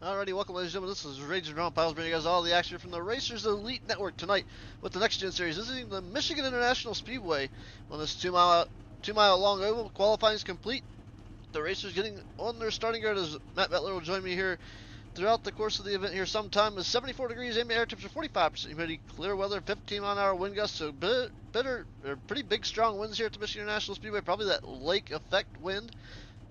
Alrighty, welcome ladies and gentlemen, this is Raging Drama Piles bringing you guys all the action from the Racers Elite Network tonight with the Next Gen Series visiting the Michigan International Speedway on this two-mile long oval. Qualifying is complete. The racers getting on their starting grid as Matt Bettler will join me here throughout the course of the event here sometime. Is 74 degrees, ambient air temperature 45% humidity, clear weather, 15-mile-an-hour wind gusts, so pretty big strong winds here at the Michigan International Speedway, probably that lake effect wind.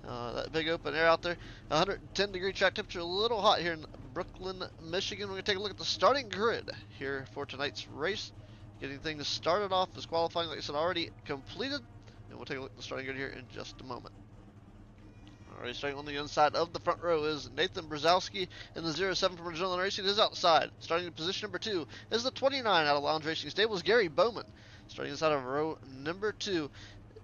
That big open air out there. 110 degree track temperature, a little hot here in Brooklyn, Michigan. We're going to take a look at the starting grid here for tonight's race. Getting things started off as qualifying, like I said, already completed. And we'll take a look at the starting grid here in just a moment. Alright, starting on the inside of the front row is Nathan Brzezowski in the 07 from Adrenaline Racing. His outside, starting in position number 2, is the 29 out of Lounge Racing Stables, Gary Bowman. Starting inside of row number 2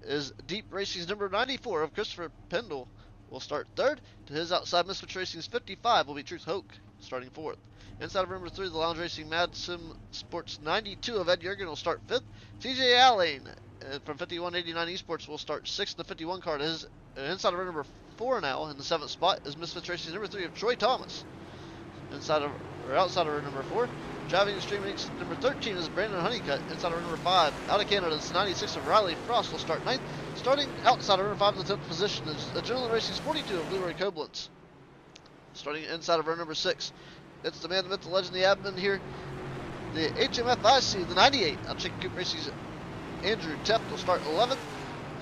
is Deep Racing's number 94 of Christopher Pendle will start third. To his outside, Misfits Racing's 55 will be Truth Hoke starting fourth. Inside of number 3, the Lounge Racing Mad Sim Sports 92 of Ed Jurgen will start fifth. TJ Allane from 5189 Esports will start sixth in the 51 car. Inside of number 4 now in the 7th spot is Misfits Racing's number 3 of Troy Thomas. Outside of number 4. Driving Extreme Inc. number 13 is Brandon Honeycutt. Inside of number 5, out of Canada, it's 96 of Riley Frost will start 9th. Starting outside of number 5 in the 10th position is Adrenaline Racing's 42 of Leroy Koblenz. Starting inside of row number 6, it's the man, the myth, the legend, the admin here. The HMFIC, the 98 out of Chicken Coop Racing's Andrew Teft will start 11th.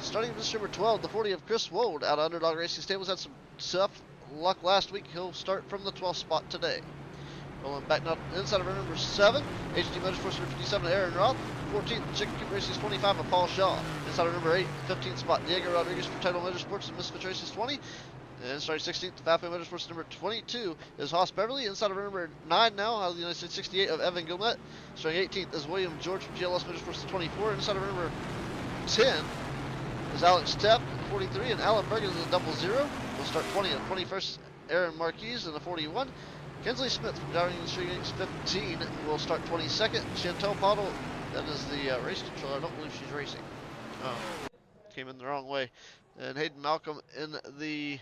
Starting in position number 12, the 40 of Chris Wold out of Underdog Racing Stables had some tough luck last week. He'll start from the 12th spot today. Rolling back now inside of number 7, HD Motorsports number 57 Aaron Roth. 14th, Chicken Coop Racing's 25 of Paul Shaw. Inside of number 8, 15th spot, Diego Rodriguez from Title Motorsports and Misfits Racing's 20. And starting 16th, Fafo Motorsports number 22 is Haas Beverly. Inside of number 9 now, out of the United States 68 of Evan Gilmet. Starting 18th is William George from GLS Motorsports 24. Inside of number 10 is Alex Tepp, 43, and Alan Bergen is a 00. We'll start 20th. 21st, Aaron Marquez in the 41. Kinsley Smith from Driving Industry Inc. 15 will start 22nd. Chantel Pottle, that is the race controller. I don't believe she's racing. Came in the wrong way. And Hayden Malcolm in the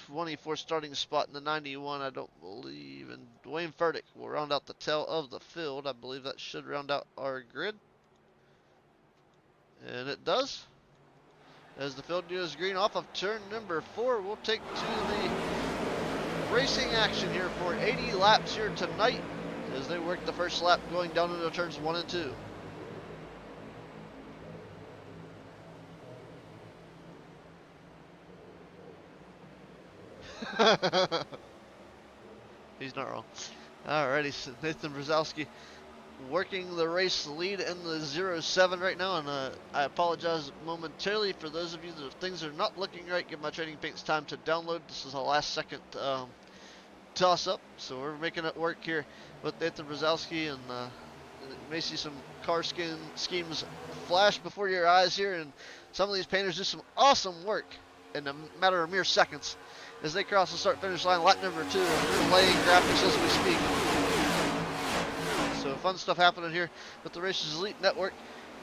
24 starting spot in the 91, I don't believe. And Dwayne Furtick will round out the tail of the field. I believe that should round out our grid. And it does. As the field goes green off of turn number 4, we'll take to the racing action here for 80 laps here tonight as they work the first lap going down into turns 1 and 2. He's not wrong. Alrighty, so Nathan Brzezowski working the race lead in the 07 right now, and I apologize momentarily for those of you that things are not looking right. Give my Trading Paints time to download. This is a last second toss-up, so we're making it work here with Nathan Brzezowski, and you may see some car schemes flash before your eyes here, and some of these painters do some awesome work in a matter of mere seconds as they cross the start-finish line. Lap number 2, and we're laying graphics as we speak. So fun stuff happening here with the Racers Elite Network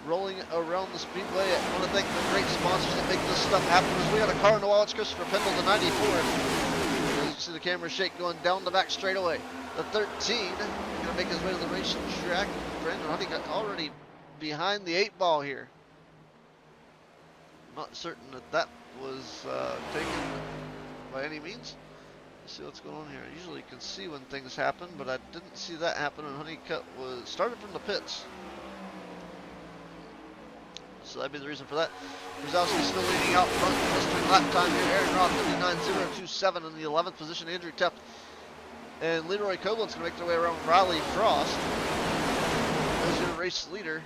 rolling around the speedway. I want to thank the great sponsors that make this stuff happen. As we got a car in the wall, it's Christopher Pendle, the 94. As you see the camera shake going down the back straightaway. The 13 going to make his way to the racing track. Brandon Honeycutt already behind the 8 ball here. I'm not certain that was taken by any means. Let's see what's going on here. I usually can see when things happen, but I didn't see that happen, and Honeycutt was started from the pits. So that'd be the reason for that. Brzezowski still leading out front, mustering lap time here. Aaron Roth 59.027 in the 11th position. Andrew Teft and Leroy Koblenz gonna make their way around Riley Frost as your race leader.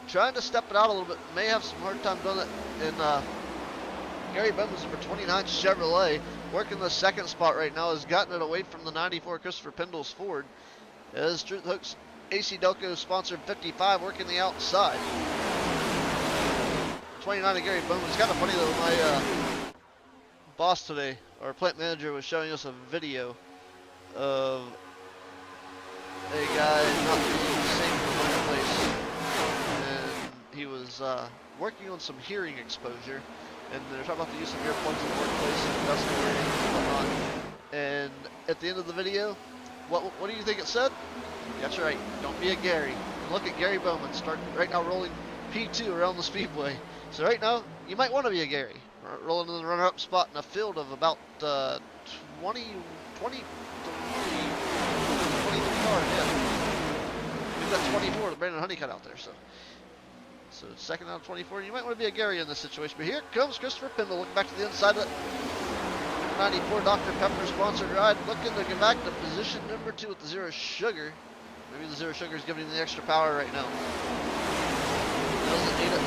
Trying to step it out a little bit. May have some hard time doing it in Gary Bowman's number 29 Chevrolet. Working the 2nd spot right now, has gotten it away from the 94 Christopher Pendle's Ford. As Truth Hook's AC Delco sponsored 55 working the outside. 29 of Gary Bowman. It's kind of funny though, my boss today, our plant manager, was showing us a video of a guy not using the same place. And he was working on some hearing exposure. and they're talking about the use of earplugs in the workplace and dust clearing and whatnot. And at the end of the video, what do you think it said? That's right, don't be a Gary. Look at Gary Bowman start right now rolling P2 around the speedway. So right now, you might want to be a Gary. Rolling in the runner-up spot in a field of about 23 cars, yeah. We've got 24 with Brandon Honeycutt out there, so second out of 24. You might want to be a Gary in this situation. But here comes Christopher Pendle looking back to the inside of that 94 Dr. Pepper sponsored ride, looking to get back to position number 2 with the Zero Sugar. Maybe the Zero Sugar is giving him the extra power right now.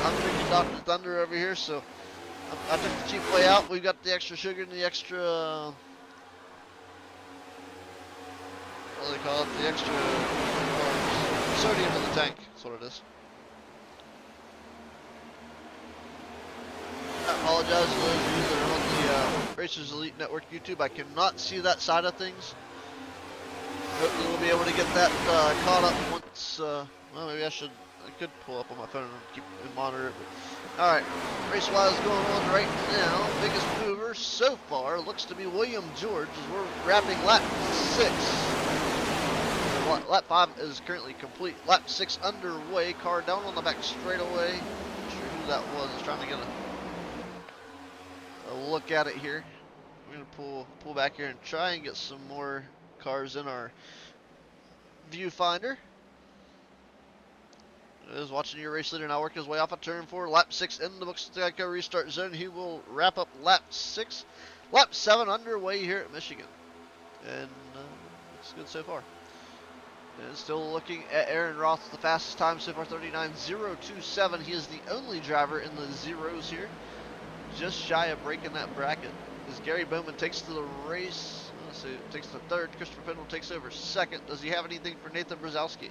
I'm drinking Dr. Thunder over here, so I took the cheap way out. We've got the extra sugar and the extra, what do they call it? The extra sodium in the tank. That's what it is. I apologize to those of you that are on the Racers Elite Network YouTube. I cannot see that side of things. Hopefully we'll be able to get that caught up once, well, maybe I could pull up on my phone and keep and monitor it. Alright, race-wise going on right now. Biggest mover so far looks to be William George as we're wrapping lap 6. Lap 5 is currently complete. Lap 6 underway. Car down on the back straightaway. Not sure who that was. I was trying to get a look at it here. We're going to pull back here and try and get some more cars in our viewfinder. Is watching your race leader now working his way off of turn 4. Lap 6 in the books. Geico restart zone. He will wrap up lap 6. Lap 7 underway here at Michigan. And it's good so far. And still looking at Aaron Roth, the fastest time so far, 39.027. He is the only driver in the zeros here. Just shy of breaking that bracket. As Gary Bowman takes to the race. Let's see, takes the third. Christopher Pendle takes over second. Does he have anything for Nathan Brzezowski?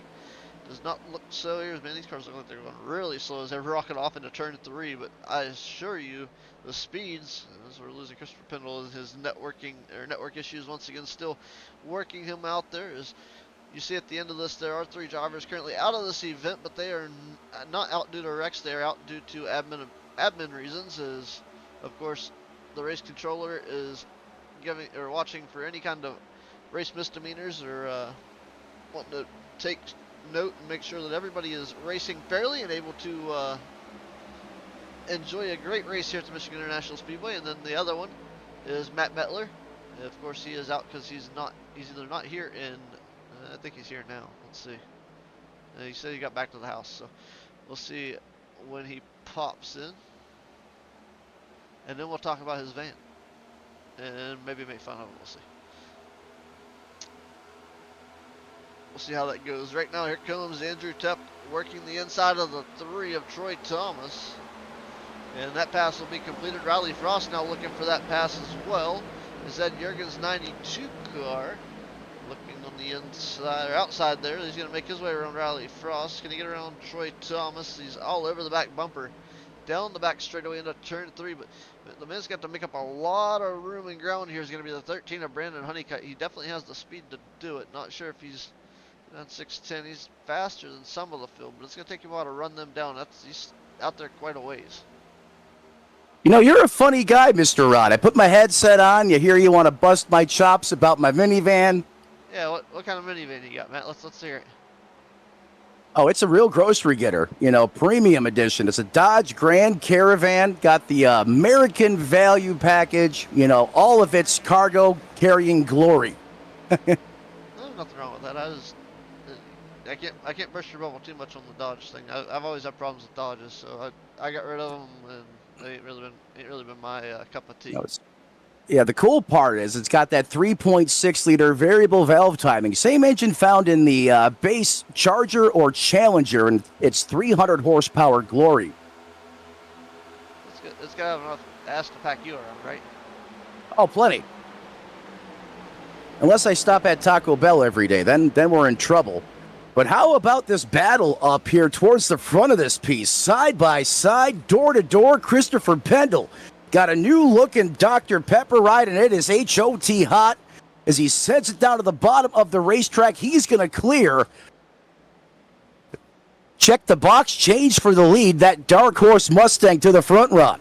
Does not look so here. Man, these cars look like they're going really slow as they rocket off into turn 3, but I assure you the speeds, as we're losing Christopher Pendle and his network issues once again still working him out there. As you see at the end of this, there are 3 drivers currently out of this event, but they are not out due to wrecks. They are out due to admin reasons, as of course the race controller is watching for any kind of race misdemeanors or wanting to take note and make sure that everybody is racing fairly and able to enjoy a great race here at the Michigan International Speedway. And then the other one is Matt Mettler. Of course, he is out because he's either not here in, I think he's here now. Let's see. He said he got back to the house, so we'll see when he pops in. And then we'll talk about his van and maybe make fun of it. We'll see. We'll see how that goes. Right now, here comes Andrew Tepp working the inside of the 3 of Troy Thomas. And that pass will be completed. Riley Frost now looking for that pass as well. Is that Jurgen's 92 car looking on the inside or outside there. He's going to make his way around Riley Frost. Going to get around Troy Thomas. He's all over the back bumper. Down the back straightaway into turn 3. But the man's got to make up a lot of room and ground here. Is going to be the 13 of Brandon Honeycutt. He definitely has the speed to do it. Not sure if he's on 610. He's faster than some of the field, but it's going to take him a while to run them down. He's out there quite a ways. You know, you're a funny guy, Mr. Rod. I put my headset on. You hear you want to bust my chops about my minivan. Yeah, what kind of minivan you got, Matt? Let's hear it. Oh, it's a real grocery getter. You know, premium edition. It's a Dodge Grand Caravan. Got the American Value Package. You know, all of its cargo carrying glory. There's nothing wrong with that. I can't burst your bubble too much on the Dodge thing. I've always had problems with Dodges, so I got rid of them, and they ain't really been my cup of tea. No, yeah, the cool part is it's got that 3.6 liter variable valve timing. Same engine found in the base Charger or Challenger, and it's 300 horsepower glory. It's got to have enough ass to pack you around, right? Oh, plenty. Unless I stop at Taco Bell every day, then we're in trouble. But how about this battle up here towards the front of this piece? Side by side, door to door, Christopher Pendle. Got a new looking Dr. Pepper ride, and it is HOT hot. As he sends it down to the bottom of the racetrack, he's going to clear. Check the box, change for the lead. That Dark Horse Mustang to the front run.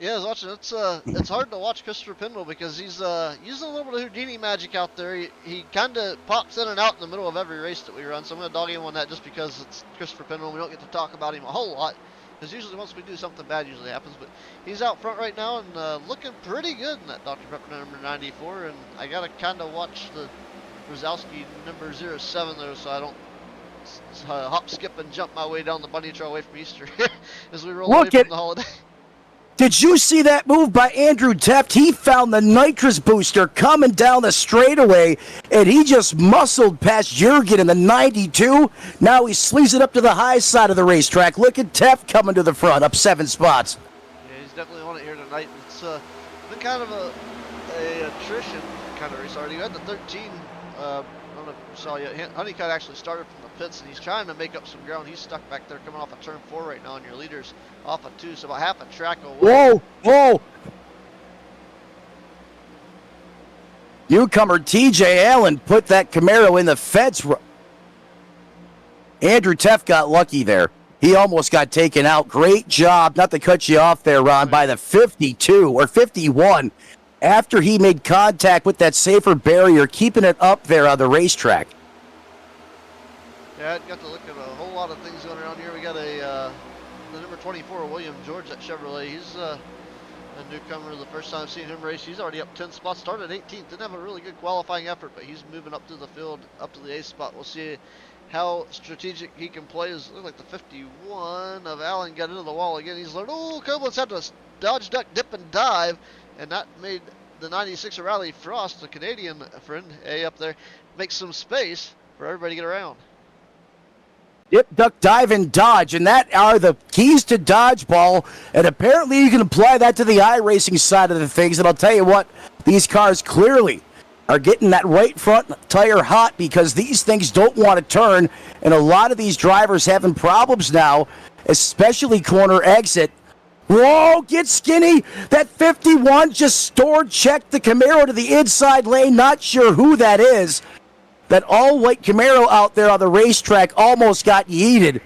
Yeah, I was watching. It's hard to watch Christopher Pendle because he's using a little bit of Houdini magic out there. He kind of pops in and out in the middle of every race that we run. So I'm gonna dog him on that just because it's Christopher Pendle and we don't get to talk about him a whole lot. Because usually once we do something bad, usually happens. But he's out front right now and looking pretty good in that Dr. Pepper number 94. And I gotta kind of watch the Brzezowski number 07 though, so I don't hop, skip, and jump my way down the bunny trail away from Easter as we roll away from the holiday. Did you see that move by Andrew Teft? He found the nitrous booster coming down the straightaway, and he just muscled past Jurgen in the 92. Now he sleeves it up to the high side of the racetrack. Look at Teft coming to the front, up 7 spots. Yeah, he's definitely on it here tonight. It's been kind of a attrition kind of race already. You had the 13. I don't know if you saw yet. Honeycutt actually started from the pits, and he's trying to make up some ground. He's stuck back there coming off of turn 4 right now, and your leader's off of 2, so about half a track away. Whoa, whoa. Newcomer TJ Allen put that Camaro in the fence. Andrew Teft got lucky there. He almost got taken out. Great job, not to cut you off there, Ron, by the 52 or 51 after he made contact with that safer barrier, keeping it up there on the racetrack. Yeah, I got to look at a whole lot of things going around here. We got the number 24, William George at Chevrolet. He's a newcomer. The first time I've seen him race, he's already up 10 spots. Started 18th. Didn't have a really good qualifying effort, but he's moving up through the field, up to the 8th spot. We'll see how strategic he can play. It looks like the 51 of Allen got into the wall again. He's learned, Koblenz had to dodge, duck, dip, and dive, and that made the 96 of Rally Frost, the Canadian friend, up there, make some space for everybody to get around. Dip, duck, dive, and dodge, and that are the keys to dodgeball, and apparently you can apply that to the iRacing side of the things, and I'll tell you what, these cars clearly are getting that right front tire hot because these things don't want to turn, and a lot of these drivers having problems now, especially corner exit. Whoa, get skinny. That 51 just checked the Camaro to the inside lane, not sure who that is. That all-white Camaro out there on the racetrack almost got yeeted.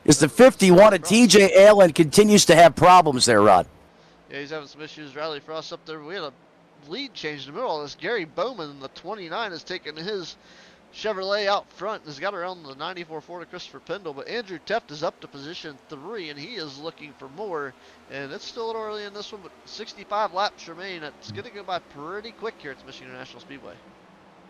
Is the 51 of TJ Allen continues to have problems there, Rod. Yeah, he's having some issues. Rally Frost up there. We had a lead change in the middle of this. Gary Bowman in the 29 has taken his Chevrolet out front and has got around the 94 Ford of Christopher Pendle, but Andrew Teft is up to position 3 and he is looking for more, and it's still a little early in this one, but 65 laps remain. It's going to go by pretty quick here at Michigan International Speedway.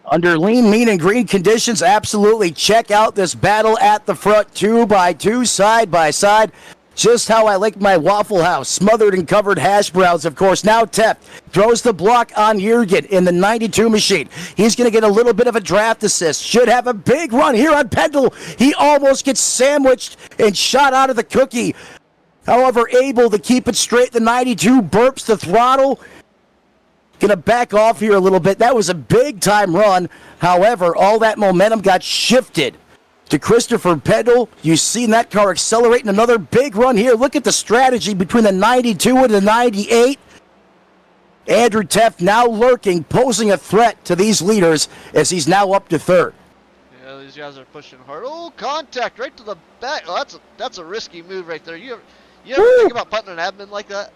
Under lean, mean, and green conditions, absolutely check out this battle at the front, 2x2, side by side. Just how I like my Waffle House, smothered and covered hash browns, of course. Now Teft throws the block on Jurgen in the 92 machine. He's going to get a little bit of a draft assist. Should have a big run here on Pendle. He almost gets sandwiched and shot out of the cookie. However, able to keep it straight. The 92 burps the throttle. Going to back off here a little bit. That was a big-time run. However, all that momentum got shifted to Christopher Pendle. You've seen that car accelerating another big run here. Look at the strategy between the 92 and the 98. Andrew Teft now lurking, posing a threat to these leaders as he's now up to 3rd. Yeah, these guys are pushing hard. Oh, contact right to the back. Oh, that's a risky move right there. You ever think about putting an admin like that?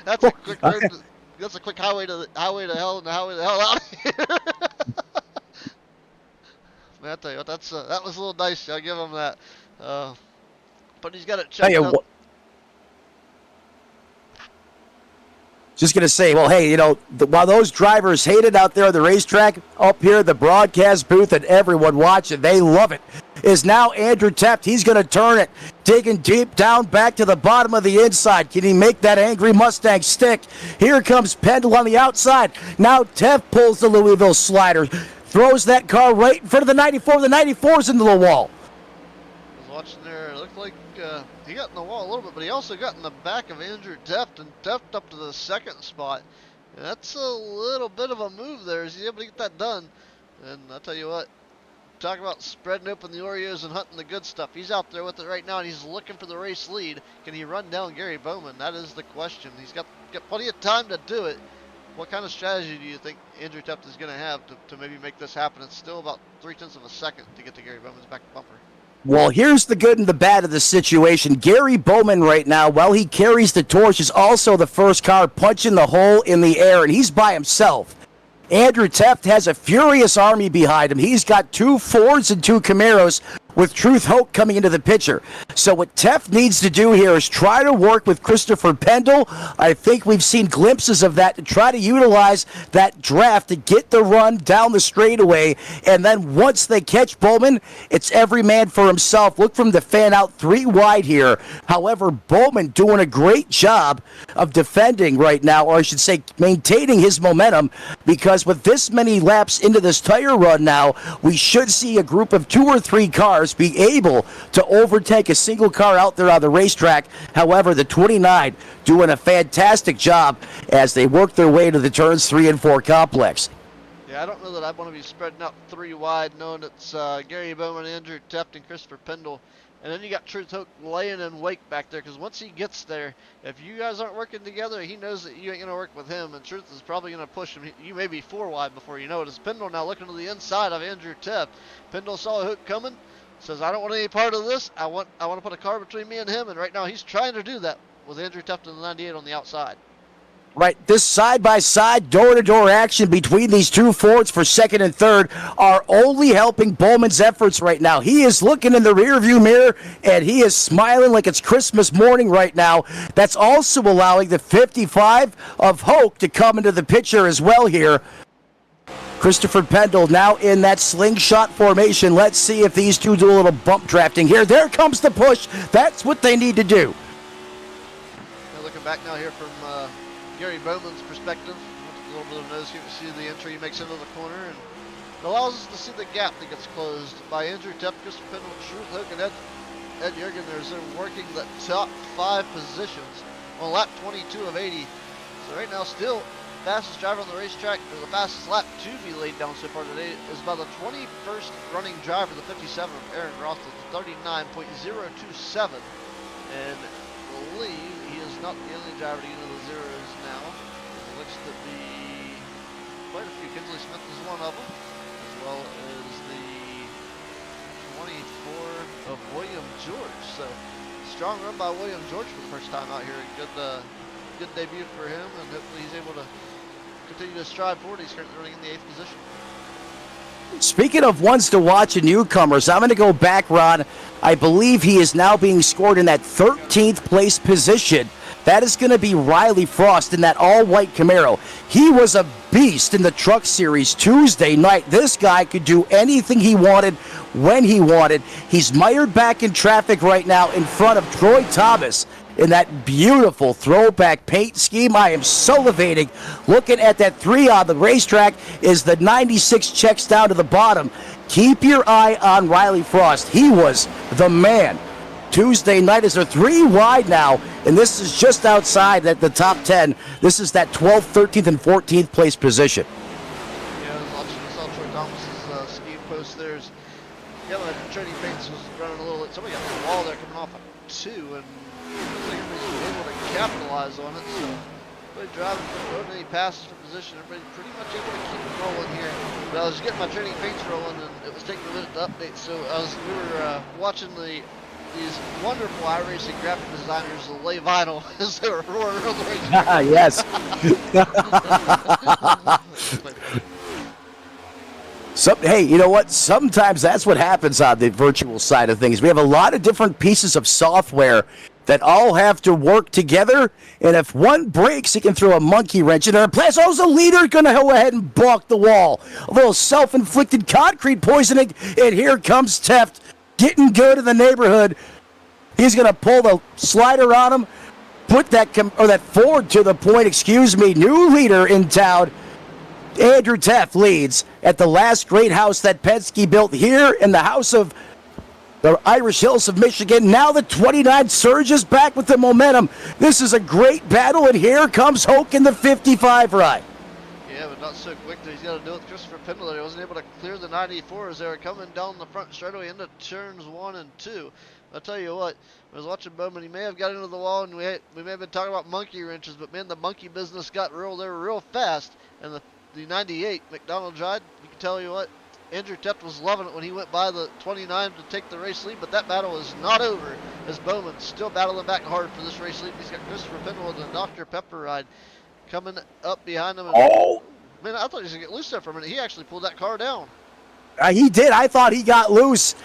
That's a quick road. That's a quick highway to hell and the highway to hell out of here. Man, I tell you what, that was a little nice. I'll give him that. But he's got it checked up. Just going to say, well, hey, while those drivers hate it out there on the racetrack, up here, the broadcast booth and everyone watching, they love it, is now Andrew Teft. He's going to turn it, digging deep down back to the bottom of the inside. Can he make that angry Mustang stick? Here comes Pendle on the outside. Now Teft pulls the Louisville slider, throws that car right in front of the 94. The 94's into the wall. I was watching there. It looked like he got in the wall a little bit, but he also got in the back of Andrew Teft, and Teft up to the 2nd spot. And that's a little bit of a move there. Is he able to get that done? And I'll tell you what, talk about spreading open the Oreos and hunting the good stuff. He's out there with it right now, and he's looking for the race lead. Can he run down Gary Bowman? That is the question. He's got plenty of time to do it. What kind of strategy do you think Andrew Teft is going to have to maybe make this happen? It's still about 0.3 of a second to get to Gary Bowman's back bumper. Well, here's the good and the bad of the situation. Gary Bowman right now, while he carries the torch, is also the first car punching the hole in the air, and he's by himself. Andrew Teft has a furious army behind him. He's got 2 Fords and 2 Camaros with Truth Hoke coming into the picture. So what Teft needs to do here is try to work with Christopher Pendle. I think we've seen glimpses of that, to try to utilize that draft to get the run down the straightaway. And then once they catch Bowman, it's every man for himself. Look for him to fan out 3 wide here. However, Bowman doing a great job of defending right now, or I should say maintaining his momentum, because with this many laps into this tire run now, we should see a group of 2 or 3 cars be able to overtake a single car out there on the racetrack. However, the 29 doing a fantastic job as they work their way to the turns 3 and 4 complex. Yeah, I don't know that I want to be spreading out 3 wide, knowing it's Gary Bowman, Andrew Teft, and Christopher Pendle. And then you got Truth Hoke laying in wake back there, because once he gets there, if you guys aren't working together, he knows that you ain't going to work with him, and Truth is probably going to push him. You may be 4 wide before you know it. It's Pendle now looking to the inside of Andrew Teft. Pendle saw Hoke coming, says, I don't want any part of this. I want to put a car between me and him, and right now he's trying to do that with Andrew Teft in the 98 on the outside. Right, this side-by-side, door-to-door action between these 2 Fords for second and third are only helping Bowman's efforts right now. He is looking in the rearview mirror, and he is smiling like it's Christmas morning right now. That's also allowing the 55 of Hoke to come into the picture as well here. Christopher Pendle now in that slingshot formation. Let's see if these two do a little bump drafting here. There comes the push. That's what they need to do. Now looking back now here from Gary Bowman's perspective, a little bit of nose here to see the entry he makes into the corner, and it allows us to see the gap that gets closed by Andrew Teft, Christopher Pendle, Truth Hoke, and Ed Jurgen. They're working the top 5 positions on lap 22 of 80. So right now, still fastest driver on the racetrack, or the fastest lap to be laid down so far today, is by the 21st running driver, the 57 of Aaron Roth, at 39.027. And I believe he is not the only driver to get into the zeros now. It looks to be quite a few. Kinsley Smith is one of them, as well as the 24 of William George. So strong run by William George for the first time out here. Good debut for him, and hopefully he's able to continue to strive forward. He's currently running in the 8th position. Speaking of ones to watch and newcomers, I'm going to go back, Ron. I believe he is now being scored in that 13th place position. That is going to be Riley Frost in that all-white Camaro. He was a beast in the Truck Series Tuesday night. This guy could do anything he wanted when he wanted. He's mired back in traffic right now in front of Troy Thomas in that beautiful throwback paint scheme. I am salivating looking at that 3 on the racetrack as the 96 checks down to the bottom. Keep your eye on Riley Frost. He was the man. Tuesday night is a 3 wide now, and this is just outside at the top 10. This is that 12th, 13th, and 14th place position. Yeah, I was watching this on Troy Thomas's scheme post. There's, yeah, the trading paints was running a little bit. Somebody got the wall there coming off at 2, and everybody's able to capitalize on it. So everybody driving from road, any passes from position, everybody pretty much able to keep it rolling here. But I was getting my trading paints rolling, and it was taking a minute to update. So we were watching these wonderful iRacing graphic designers lay vinyl as they were roaring around the racetrack. Yes. Hey, you know what? Sometimes that's what happens on the virtual side of things. We have a lot of different pieces of software that all have to work together, and if one breaks, it can throw a monkey wrench in our place. Oh, the leader going to go ahead and balk the wall. A little self-inflicted concrete poisoning, and here comes Teft getting good in the neighborhood. He's going to pull the slider on him, put that Ford to the point, new leader in town. Andrew Teft leads at the last great house that Penske built here in the house of the Irish Hills of Michigan. Now the 29 surges back with the momentum. This is a great battle, and here comes Hoke in the 55 ride. Yeah, but not so quick. He's got to do it with Christopher Pendle. He wasn't able to clear the 94 as they were coming down the front straightaway into turns 1 and 2. I'll tell you what, I was watching Bowman. He may have got into the wall, and we may have been talking about monkey wrenches, but man, the monkey business got real. They were real fast, and the 98 McDonald Drive, you can tell you what, Andrew Teft was loving it when he went by the 29 to take the race lead, but that battle is not over as Bowman's still battling back hard for this race lead. He's got Christopher Pendle with the Dr. Pepper ride coming up behind him. And, oh, man, I thought he was going to get loose there for a minute. He actually pulled that car down. He did. I thought he got loose.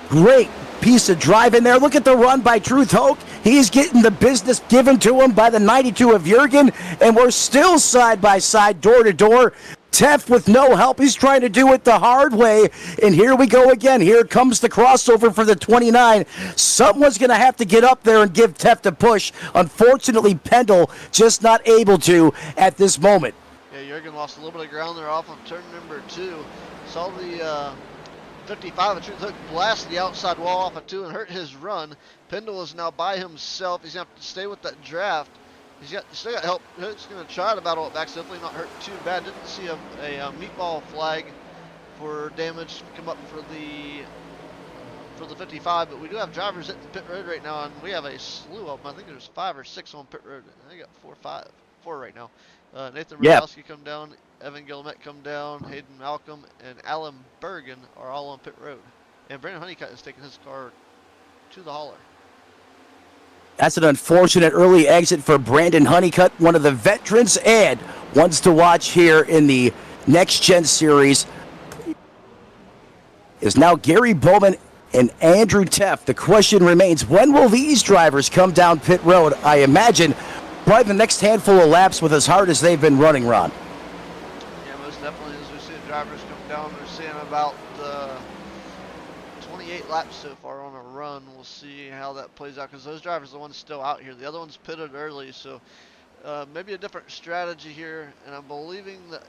Great piece of drive in there. Look at the run by Truth Hoke. He's getting the business given to him by the 92 of Jurgen, and we're still side by side, door to door. Teft with no help. He's trying to do it the hard way, and here we go again. Here comes the crossover for the 29. Someone's going to have to get up there and give Teft a push. Unfortunately, Pendle just not able to at this moment. Yeah, Jurgen lost a little bit of ground there off of turn number 2. Saw the 55 of Truth Hook blast the outside wall off of 2 and hurt his run. Pendle is now by himself. He's going to have to stay with that draft. He's still got help. He's going to try to battle it back. It's definitely not hurt too bad. Didn't see a meatball flag for damage come up for the 55, but we do have drivers at the pit road right now, and we have a slew of them. I think there's 5 or 6 on pit road. I think got 4 right now. Nathan Rudowski come down, Evan Gilmet come down, Hayden Malcolm, and Alan Bergen are all on pit road. And Brandon Honeycutt is taking his car to the hauler. That's an unfortunate early exit for Brandon Honeycutt, one of the veterans, and ones to watch here in the Next Gen Series is now Gary Bowman and Andrew Teft. The question remains, when will these drivers come down pit road? I imagine probably the next handful of laps with as hard as they've been running, Ron. Yeah, most definitely. As we see the drivers come down, we're seeing about 28 laps so far on a run. We'll see how that plays out because those drivers are the ones still out here. The other ones pitted early, so maybe a different strategy here. And I'm believing that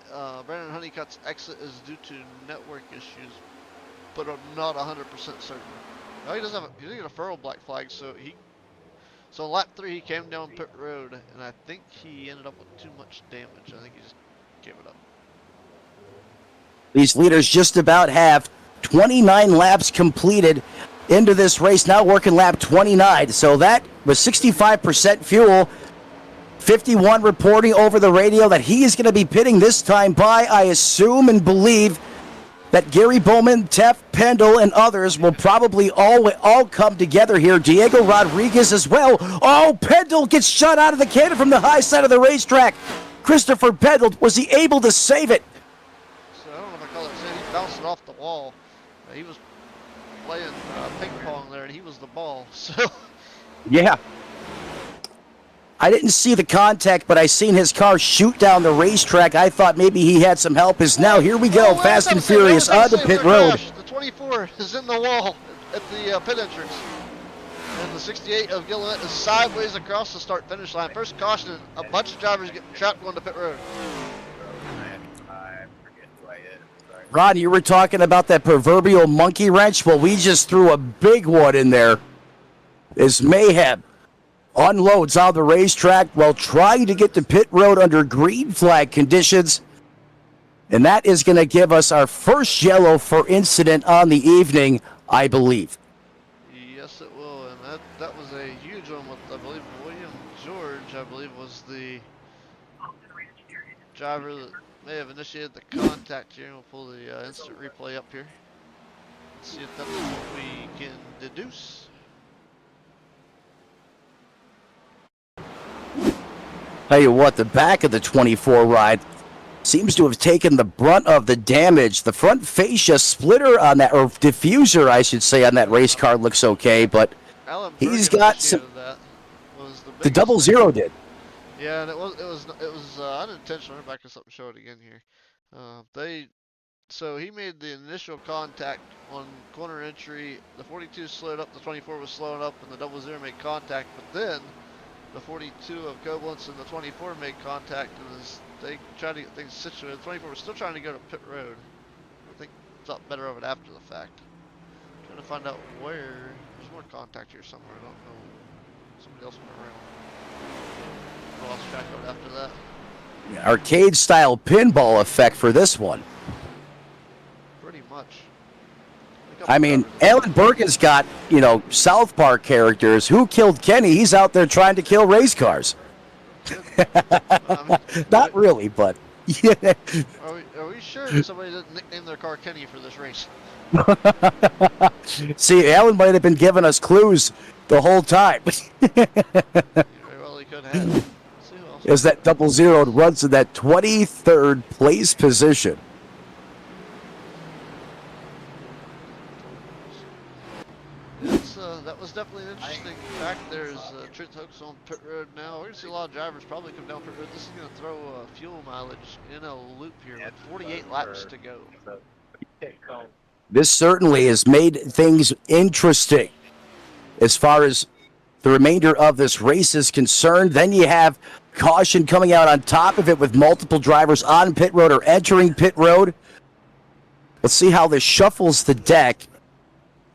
Brandon Honeycutt's exit is due to network issues, but I'm not 100% certain. No, he doesn't get a furrow black flag, so on lap 3 he came down pit road, and I think he ended up with too much damage. I think he just gave it up. These leaders just about have 29 laps completed into this race, now working lap 29. So that was 65% fuel. 51 reporting over the radio that he is going to be pitting this time by, I assume and believe, that Gary Bowman, Teft, Pendle, and others will probably all come together here. Diego Rodriguez as well. Oh, Pendle gets shot out of the cannon from the high side of the racetrack. Christopher Pendle, was he able to save it? So I don't know if I call it save. He bounced it off the wall. He was playing ping pong there, and he was the ball. So yeah. I didn't see the contact, but I seen his car shoot down the racetrack. I thought maybe he had some help. As now, here we go, fast and furious on the pit road. The 24 is in the wall at the pit entrance. And the 68 of Gillette is sideways across the start-finish line. First caution, a bunch of drivers getting trapped going to pit road. Ron, you were talking about that proverbial monkey wrench. Well, we just threw a big one in there. As mayhem unloads on the racetrack while trying to get to pit road under green flag conditions. And that is going to give us our first yellow for incident on the evening, I believe. Yes, it will. And that was a huge one with, I believe, William George, I believe, was the driver that may have initiated the contact here. We'll pull the instant replay up here. Let's see if that's what we can deduce. Tell you what, the back of the 24 ride seems to have taken the brunt of the damage. The front fascia splitter on that, or diffuser, I should say, on that race car looks okay, but he's got some. The 00 did. Yeah, and it was unintentional. Let me back this up and show it again here. So he made the initial contact on corner entry. The 42 slowed up, the 24 was slowing up, and the 00 made contact. But then the 42 of Koblenz and the 24 made contact, and as they tried to get things situated, the 24 was still trying to go to pit road. I think thought better of it after the fact. Trying to find out where. There's more contact here somewhere. I don't know. Somebody else went around. I lost track of it after that. Arcade style pinball effect for this one. Pretty much. I mean, Alan Bergen's got, South Park characters. Who killed Kenny? He's out there trying to kill race cars. Not really, but Yeah. Are we sure that somebody didn't nickname their car Kenny for this race? See, Alan might have been giving us clues the whole time. Very well, he could have. Let's see who else. As that 00 runs to that 23rd place position. That was definitely an interesting fact. There's Trent Hooks on pit road now. We're going to see a lot of drivers probably come down pit road. This is going to throw fuel mileage in a loop here with 48 laps to go. This certainly has made things interesting as far as the remainder of this race is concerned. Then you have caution coming out on top of it with multiple drivers on pit road or entering pit road. Let's see how this shuffles the deck.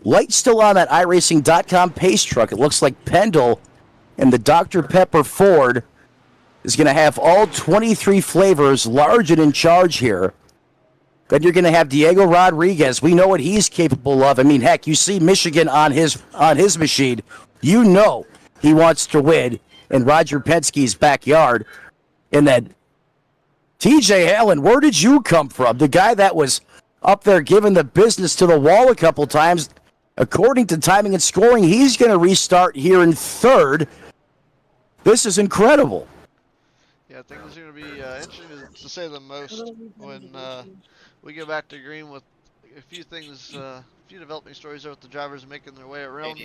Lights still on that iRacing.com pace truck. It looks like Pendle and the Dr. Pepper Ford is going to have all 23 flavors large and in charge here. Then you're going to have Diego Rodriguez. We know what he's capable of. I mean, heck, you see Michigan on his machine. You know he wants to win in Roger Penske's backyard. And then TJ Allen, where did you come from? The guy that was up there giving the business to the wall a couple times. According to timing and scoring, he's going to restart here in third. This is incredible. Yeah, I think it's going to be interesting to say the most when we go back to green with a few things, a few developing stories there with the drivers making their way around.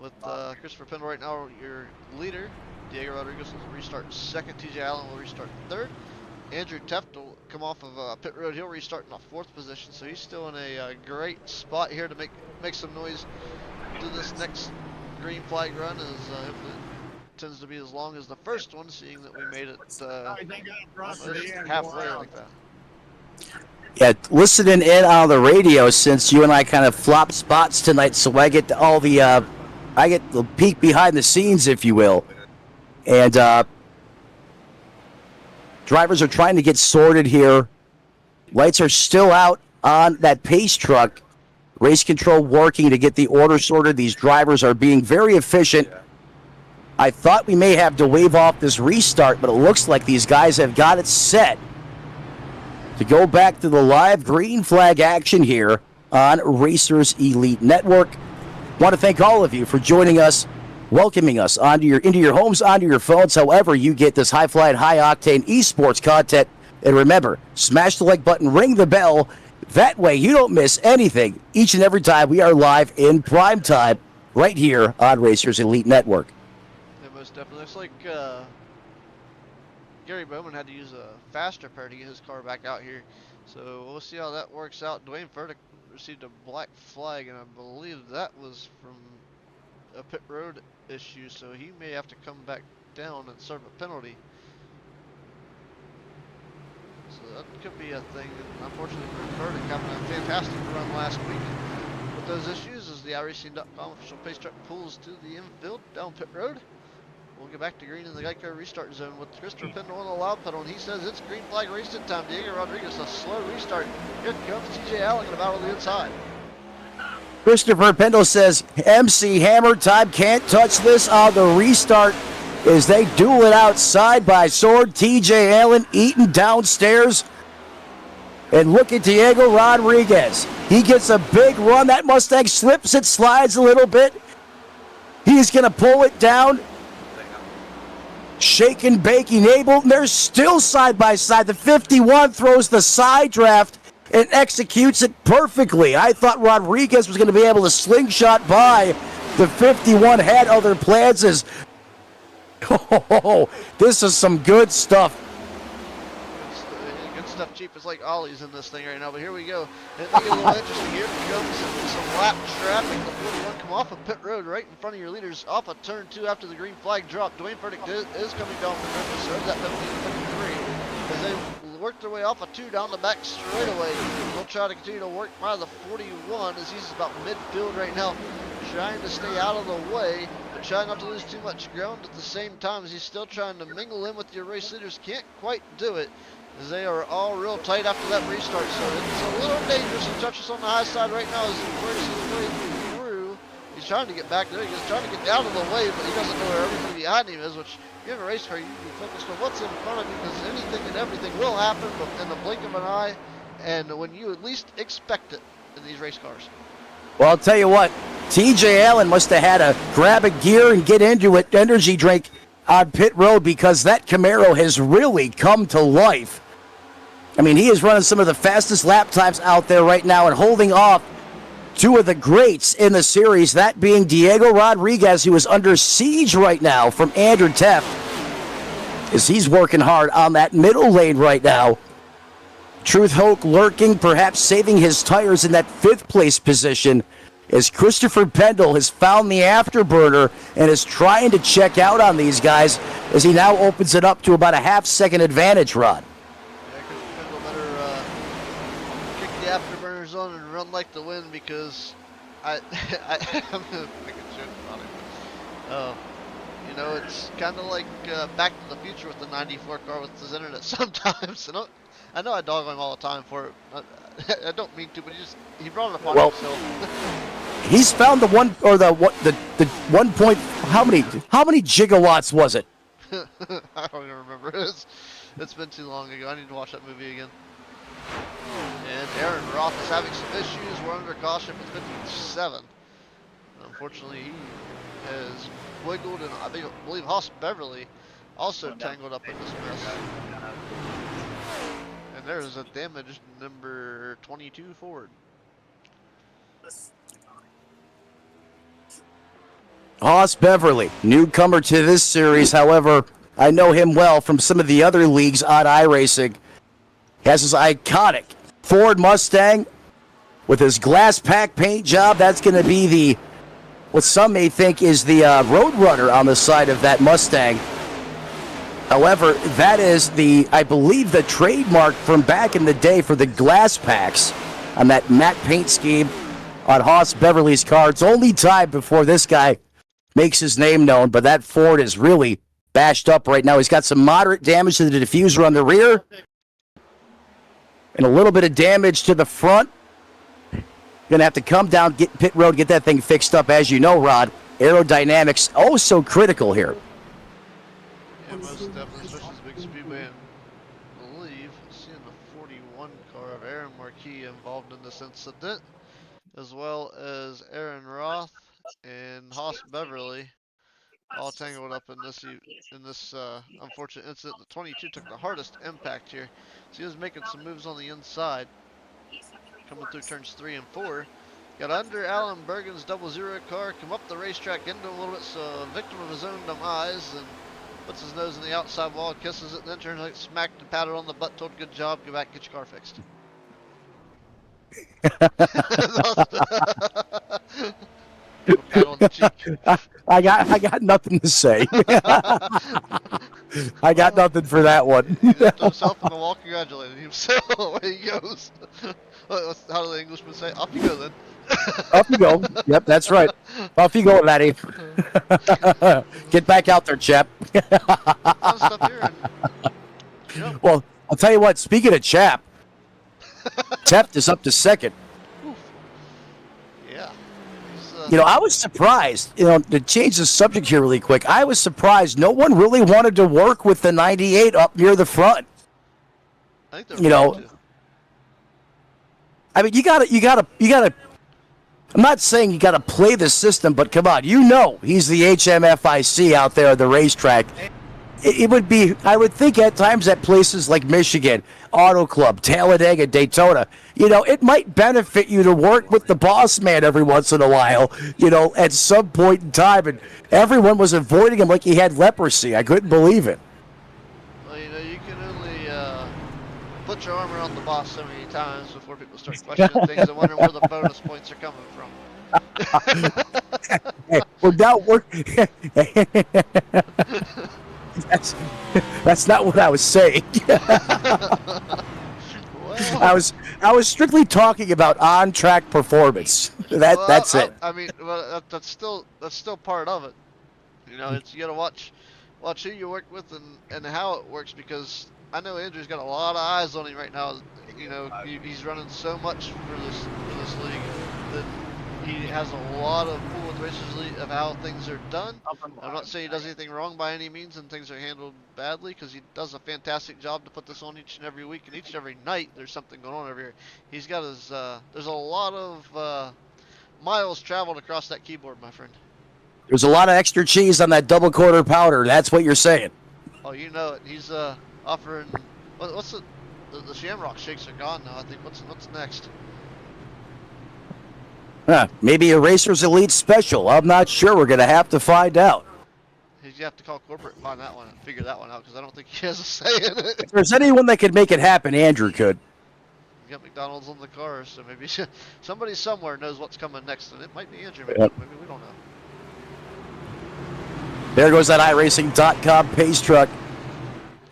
With Christopher Pendle right now, your leader. Diego Rodriguez will restart second. TJ Allen will restart third. Andrew Teft will come off of pit road. He'll restart in the fourth position, so he's still in a great spot here to make some noise to this next green flag run. As hopefully it tends to be as long as the first one, seeing that we made it almost halfway like that. Yeah, listening in on the radio since you and I kind of flop spots tonight, so I get all the I get the peek behind the scenes, if you will, and drivers are trying to get sorted here. Lights are still out on that pace truck. Race control working to get the order sorted. These drivers are being very efficient. I thought we may have to wave off this restart, but it looks like these guys have got it set to go back to the live green flag action here on Racers Elite Network. Want to thank all of you for joining us, welcoming us into your homes, onto your phones, however you get this high-flying, high-octane esports content. And remember, smash the like button, ring the bell. That way you don't miss anything each and every time we are live in prime time right here on Racers Elite Network. Yeah, most definitely. Looks like Gary Bowman had to use a fast repair to get his car back out here. So we'll see how that works out. Dwayne Furtick received a black flag, and I believe that was from a pit road issue, so he may have to come back down and serve a penalty. So that could be a thing. And unfortunately for Furtick, having a fantastic run last week with those issues, as the iRacing.com official pace truck pulls to the infield down pit road. We'll get back to green in the Geico restart zone with Christopher Pendle on the loud pedal, and he says it's green flag racing time. Diego Rodriguez, a slow restart. Here comes TJ Allen going to battle the inside. Christopher Pendle says, MC Hammer time, can't touch this on the restart as they duel it out side by sword. TJ Allen eating downstairs. And look at Diego Rodriguez. He gets a big run. That Mustang slips, it slides a little bit. He's going to pull it down. Shaking, baking, able. They're still side by side. The 51 throws the side draft and executes it perfectly. I thought Rodriguez was going to be able to slingshot by. The 51 had other plans. Oh, this is some good stuff. Good stuff, Chief. It's like Ollie's in this thing right now, but here we go. And they get a little interesting. Here comes some lap traffic. The 41 come off of pit road right in front of your leaders off of turn 2 after the green flag drop. Dwayne Furtick is coming down the river, so that penalty in 53. As they work their way off of 2 down the back straightaway. They'll try to continue to work by the 41 as he's about midfield right now, trying to stay out of the way, but trying not to lose too much ground at the same time as he's still trying to mingle in with your race leaders. Can't quite do it, as they are all real tight after that restart. So it's a little dangerous. He touches on the high side right now as he works his way through. He's He's trying to get back there. He's trying to get out of the way, but he doesn't know where everything behind him is, which if you're in a race car, you be focused on what's in front of you because anything and everything will happen in the blink of an eye and when you at least expect it in these race cars. Well, I'll tell you what, TJ Allen must have had to grab a gear and get into it, energy drink on pit road because that Camaro has really come to life. I mean, he is running some of the fastest lap times out there right now and holding off two of the greats in the series, that being Diego Rodriguez, who is under siege right now from Andrew Teft, as he's working hard on that middle lane right now. Truth Hoke lurking, perhaps saving his tires in that 5th place position, as Christopher Pendle has found the afterburner and is trying to check out on these guys as he now opens it up to about a half-second advantage, Rod. Afterburners on and run like the wind because I'm gonna make a joke about it. You know, it's kind of like Back to the Future with the '94 car with his internet sometimes. I know I dog on him all the time for it. I don't mean to, but he brought it upon himself. He's found the 1 point. How many gigawatts was it? I don't even remember. It's been too long ago. I need to watch that movie again. And Aaron Roth is having some issues. We're under caution with 57. Unfortunately, he has wiggled, and I believe Haas Beverly also tangled up in this mess. And there's a damaged number 22 Ford. Haas Beverly, newcomer to this series. However, I know him well from some of the other leagues on iRacing. He has his iconic Ford Mustang with his glass pack paint job. That's going to be what some may think is the Roadrunner on the side of that Mustang. However, that is I believe, the trademark from back in the day for the glass packs on that matte paint scheme on Haas Beverly's car. It's only time before this guy makes his name known, but that Ford is really bashed up right now. He's got some moderate damage to the diffuser on the rear and a little bit of damage to the front. Going to have to come down, get pit road, get that thing fixed up. As you know, Rod, aerodynamics, oh so critical here. Yeah, most definitely, especially as a big speedway. I believe seeing the 41 car of Aaron Marquis involved in this incident, as well as Aaron Roth and Haas Beverly, all tangled up in this unfortunate incident. The 22 took the hardest impact here. So he was making some moves on the inside, coming through turns 3 and 4. Got under Alan Bergen's 00 car, come up the racetrack, into him a little bit, so a victim of his own demise, and puts his nose in the outside wall, kisses it, and then turns like smacked and patted on the butt, told good job, go back, get your car fixed. Pat on the cheek. I got nothing to say. I got nothing for that one. He left himself in the wall, congratulated himself. Away he goes. How do the Englishmen say? Off you go then. Up you go. Yep, that's right. Off you go, laddie. Get back out there, chap. Well, I'll tell you what, speaking of chap, Teft is up to second. Yeah. You know, I was surprised, to change the subject here really quick, I was surprised no one really wanted to work with the 98 up near the front. I think they're I mean, you gotta, I'm not saying you gotta play the system, but come on, he's the HMFIC out there at the racetrack. It would be, I would think at times at places like Michigan, Auto Club, Talladega, Daytona, it might benefit you to work with the boss man every once in a while, at some point in time. And everyone was avoiding him like he had leprosy. I couldn't believe it. Well, you can only put your arm around the boss so many times before people start questioning things and wondering where the bonus points are coming from. Hey, we're not working. That's not what I was saying. Well, I was strictly talking about on-track performance. That's it. I mean, well, that's still part of it. It's you gotta watch who you work with and how it works, because I know Andrew's got a lot of eyes on him right now. He's running so much for this league that He has a lot of pull with Racers Elite of how things are done. I'm not saying he does anything wrong by any means and things are handled badly, because he does a fantastic job to put this on each and every week, and each and every night there's something going on over here. He's got his, there's a lot of miles traveled across that keyboard, my friend. There's a lot of extra cheese on that double quarter powder. That's what you're saying. Oh, you know it. He's offering, what's the Shamrock shakes are gone now, I think. What's next? Maybe a Racers Elite special. I'm not sure. We're going to have to find out. He's gonna have to call corporate and find that one and figure that one out, because I don't think he has a say in it. If there's anyone that could make it happen, Andrew could. We got McDonald's on the car, so maybe somebody somewhere knows what's coming next, and it might be Andrew. Maybe, maybe we don't know. There goes that iRacing.com pace truck.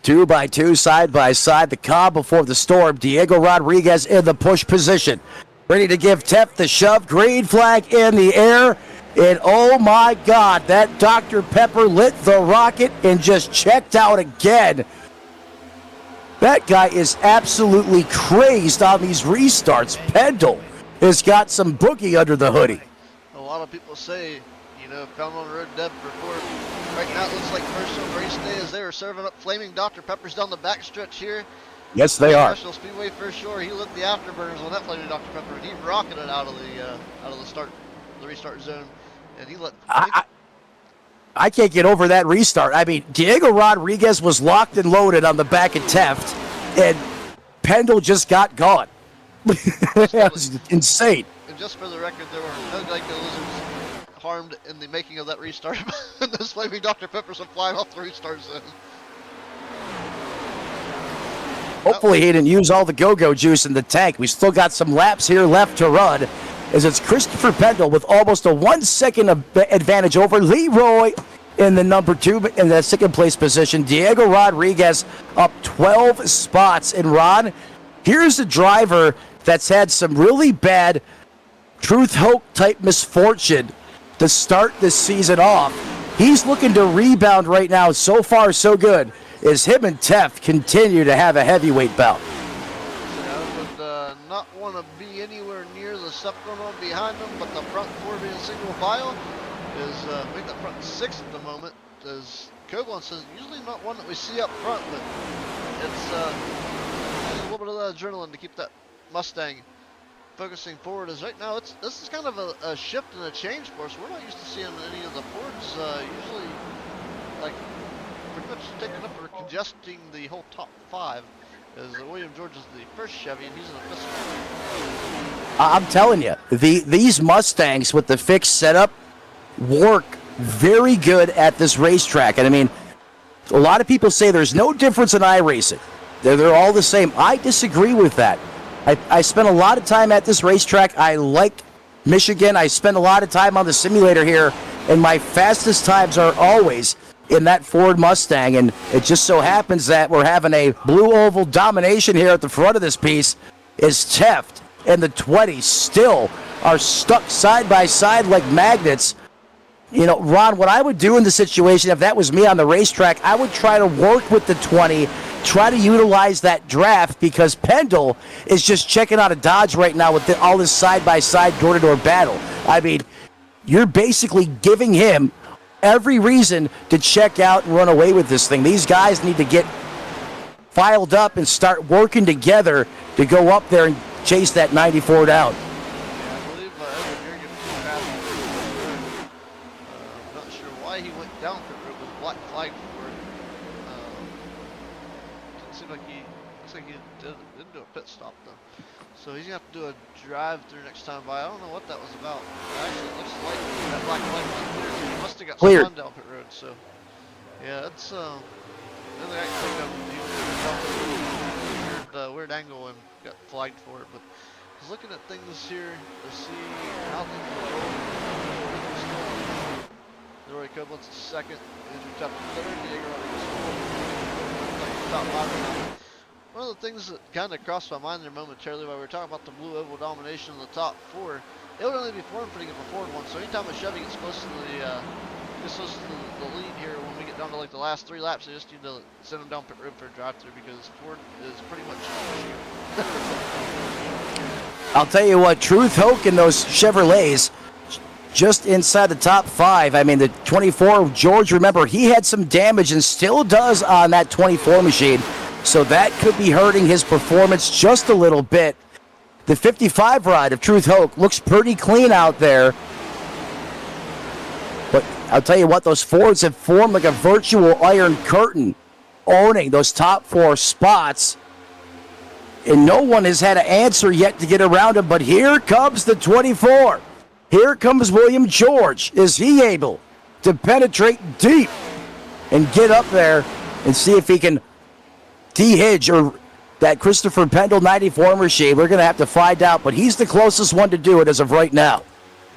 2x2, side by side. The calm before the storm. Diego Rodriguez in the push position. Ready to give Tef the shove. Green flag in the air. And oh my God, that Dr. Pepper lit the rocket and just checked out again. That guy is absolutely crazed on these restarts. Pendle has got some boogie under the hoodie. A lot of people say, you know, found on the road dead report. Right now it looks like first of race day as they are serving up flaming Dr. Peppers down the backstretch here. Yes, they are. National Speedway for sure. He lit the afterburners on that flaming Dr. Pepper, and he rocketed out of the restart zone, and he let. I can't get over that restart. I mean, Diego Rodriguez was locked and loaded on the back of Teft, and Pendle just got gone. That was insane. And just for the record, there were no Geico lizards harmed in the making of that restart. Those flaming Dr. Peppers were flying off the restart zone. Hopefully he didn't use all the go-go juice in the tank. We still got some laps here left to run, as it's Christopher Pendle with almost a 1 second advantage over Leroy in the number 2 in the second place position. Diego Rodriguez up 12 spots. And Ron, here's a driver that's had some really bad Truth Hope type misfortune to start this season off. He's looking to rebound right now. So far, so good, as him and Tef continue to have a heavyweight bout. I would not want to be anywhere near the stuff going on behind them, but the front 4 being single file is, I think the front 6 at the moment, as Coughlin says, usually not one that we see up front, but it's a little bit of adrenaline to keep that Mustang focusing forward. As right now, this is kind of a shift and a change for us. We're not used to seeing any of the Fords usually like pretty much taking up or congesting the whole top 5. As William George is the first Chevy, and he's in the 5th. I'm telling you, these Mustangs with the fixed setup work very good at this racetrack. And I mean, a lot of people say there's no difference in iRacing. They're all the same. I disagree with that. I spent a lot of time at this racetrack. I like Michigan. I spend a lot of time on the simulator here, and my fastest times are always in that Ford Mustang, and it just so happens that we're having a blue oval domination here at the front of this piece, as Teft and the 20 still are stuck side by side like magnets. You know, Ron, what I would do in the situation, if that was me on the racetrack, I would try to work with the 20, try to utilize that draft, because Pendle is just checking out of Dodge right now with all this side-by-side, door-to-door battle. I mean, you're basically giving him every reason to check out and run away with this thing. These guys need to get filed up and start working together to go up there and chase that 94 down. I believe Evan Jurgen was fast on the road. I'm not sure why he went down for it with black flag for it. Doesn't seem like looks like he didn't do a pit stop though. So he's gonna have to do a drive through next time by. I don't know what that was about. Actually, it looks like that black flag was clear, so he must have got Cleared. spun down pit road. So yeah, it's then they actually got weird angle and got flagged for it. But I was looking at things here to see how things were going. Leroy Koblenz is second, Andrew Teft third, Diego Rodriguez fourth. Top 5 right now. One of the things that kind of crossed my mind there momentarily while we were talking about the blue oval domination in the top 4, it would only be form fitting if a Ford won. So anytime a Chevy gets close to the lead here, when we get down to like the last 3 laps, they just need to send them down pit road for a drive-through, because Ford is pretty much I'll tell you what, Truth Hoke and those Chevrolets just inside the top 5. I mean, the 24, George, remember, he had some damage and still does on that 24 machine. So that could be hurting his performance just a little bit. The 55 ride of Truth Hoke looks pretty clean out there. But I'll tell you what, those Fords have formed like a virtual iron curtain, owning those top 4 spots. And no one has had an answer yet to get around him. But here comes the 24. Here comes William George. Is he able to penetrate deep and get up there and see if he can de-hinge or that Christopher Pendle 94 machine? We're going to have to find out, but he's the closest one to do it as of right now.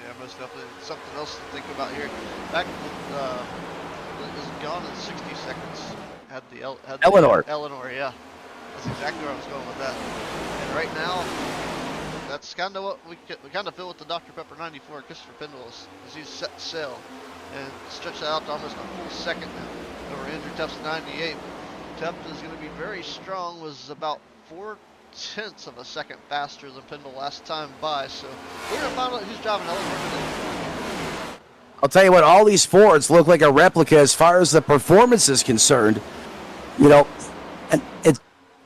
Yeah, most definitely. Something else to think about here. Back when it was gone in 60 seconds. Had the Eleanor. Eleanor, yeah. That's exactly where I was going with that. And right now, that's kind of what we kind of feel with the Dr. Pepper 94 Christopher Pendle as he's set sail and stretched that out to almost a full second now over Andrew Teft's 98. Teft is going to be very strong, was about 0.4 of a second faster than Pendle last time by, so we're going to find out who's driving Eleanor today. I'll tell you what, all these Fords look like a replica as far as the performance is concerned. You know, and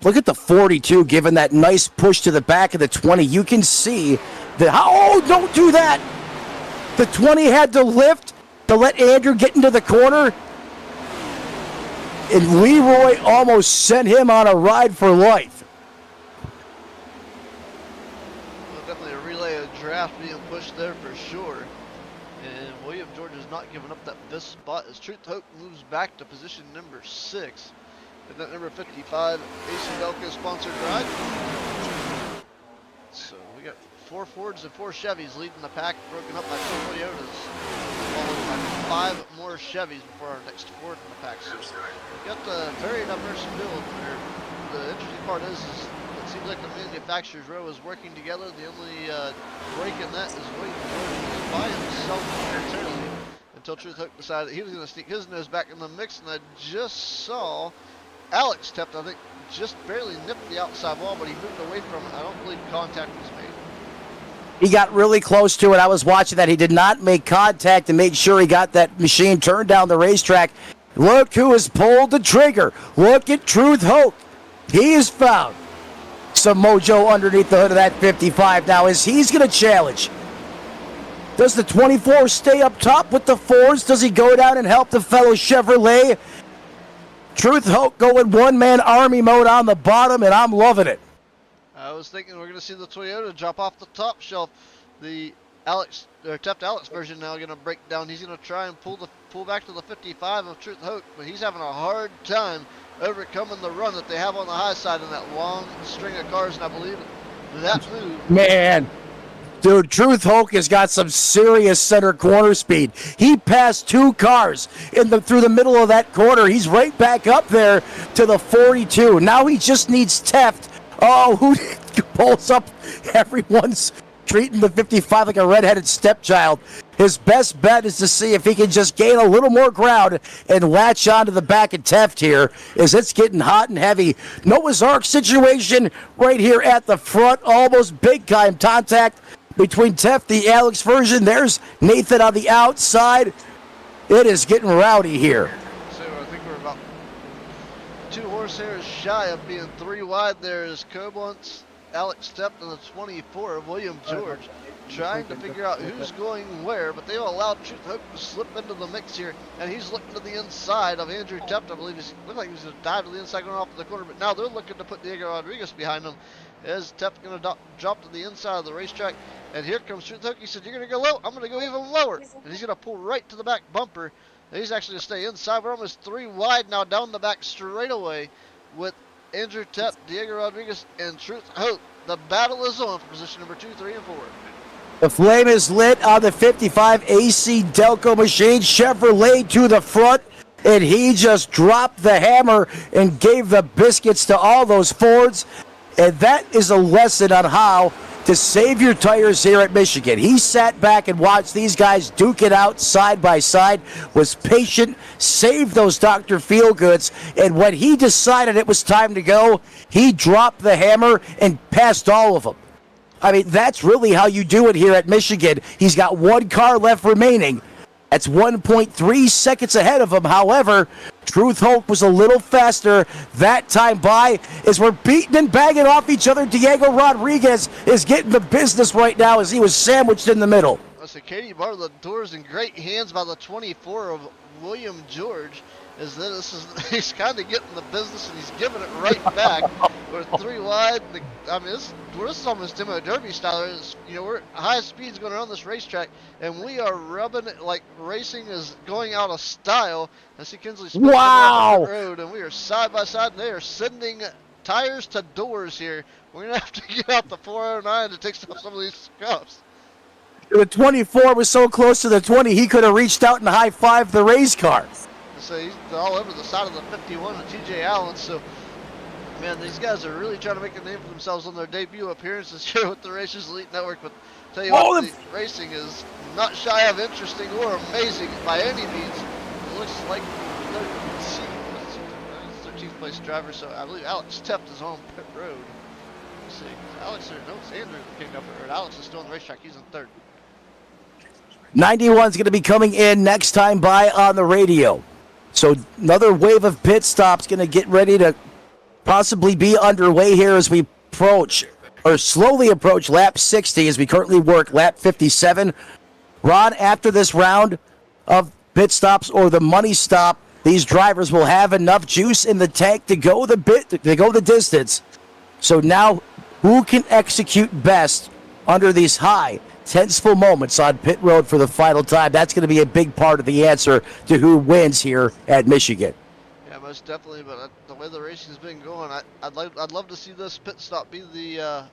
look at the 42 giving that nice push to the back of the 20. You can see that, oh, don't do that. The 20 had to lift to let Andrew get into the corner. And Leroy almost sent him on a ride for life. Well, definitely a relay of draft being pushed there for sure. And William George is not giving up that fifth spot as Truth Hope moves back to position number 6. And that number 55, AC Delco sponsored ride. So we got 4 Fords and 4 Chevys leading the pack, broken up by 2 Toyotas. Followed by 5 more Chevys before our next Ford in the pack. So we've got a very diverse build here. The interesting part is it seems like the manufacturer's row is working together. The only break in that is William George is by himself momentarily until Truth Hope decided he was going to sneak his nose back in the mix. And I just saw Alex Teft, I think, just barely nipped the outside wall, but he moved away from it. I don't believe contact was made. He got really close to it. I was watching that. He did not make contact to make sure he got that machine turned down the racetrack. Look who has pulled the trigger. Look at Truth Hope. He has found some mojo underneath the hood of that 55 now as he's going to challenge. Does the 24 stay up top with the Fords? Does he go down and help the fellow Chevrolet? Truth Hope going one-man army mode on the bottom, and I'm loving it. I was thinking we're going to see the Toyota drop off the top shelf. The Teft Alex version now going to break down. He's going to try and pull back to the 55 of Truth Hope, but he's having a hard time overcoming the run that they have on the high side in that long string of cars, and I believe that move. Man, dude, Truth Hope has got some serious center corner speed. He passed 2 cars through the middle of that corner. He's right back up there to the 42. Now he just needs Teft. Oh, who pulls up? Everyone's treating the 55 like a redheaded stepchild. His best bet is to see if he can just gain a little more ground and latch onto the back of Teft here as it's getting hot and heavy. Noah's Ark situation right here at the front. Almost big-time contact between Teft, the Alex version. There's Nathan on the outside. It is getting rowdy here. So I think we're about 2 horsehairs shy of being 3 wide. There is Coblentz, Alex Teft, and the 24 of William George trying to figure out who's going where, but they've allowed Truth Hope to slip into the mix here, and he's looking to the inside of Andrew Teft. I believe he looked like he was going to dive to the inside going off to the corner, but now they're looking to put Diego Rodriguez behind him. Is Teft going to drop to the inside of the racetrack? And here comes Truth Hope. He said, "You're going to go low. I'm going to go even lower." And he's going to pull right to the back bumper. And he's actually going to stay inside. We're almost 3 wide now down the back straightaway with Andrew Teft, Diego Rodriguez, and Truth Hope. The battle is on for position number 2, 3, and 4. The flame is lit on the 55 AC Delco machine. Chevrolet to the front. And he just dropped the hammer and gave the biscuits to all those Fords. And that is a lesson on how to save your tires here at Michigan. He sat back and watched these guys duke it out side by side, was patient, saved those Dr. Feelgoods, and when he decided it was time to go, he dropped the hammer and passed all of them. I mean, that's really how you do it here at Michigan. He's got one car left remaining. That's 1.3 seconds ahead of him. However, Truth Hope was a little faster that time by as we're beating and banging off each other. Diego Rodriguez is getting the business right now as he was sandwiched in the middle. So Katie Bartolodore is in great hands by the 24 of William George. He's kind of getting the business and he's giving it right back. We're 3 wide. This is almost demo derby style. We're high speeds going around this racetrack, and we are rubbing it like racing is going out of style. I see Kinsley spinning around the road, and we are side by side, and they are sending tires to doors here. We're gonna have to get out the 409 to take some of these scuffs. The 24 was so close to the 20, he could have reached out and high-fived the race car. So he's all over the side of the 51 of TJ Allen. So, man, these guys are really trying to make a name for themselves on their debut appearances here with the Racers Elite Network. But tell you what, the racing is not shy of interesting or amazing by any means. It looks like 13th place driver. So I believe Alex Teft is on pit road. Let's see. Alex, no, it's Andrew picking up pit road. Alex is still on the racetrack. He's in third. 91 is going to be coming in next time by on the radio. So another wave of pit stops going to get ready to possibly be underway here as we slowly approach lap 60 as we currently work lap 57. Ron, after this round of pit stops or the money stop, these drivers will have enough juice in the tank to go the distance. So now, who can execute best under these high, tenseful moments on pit road for the final time? That's going to be a big part of the answer to who wins here at Michigan. Yeah, most definitely. But the way the racing's been going, I'd love to see this pit stop be the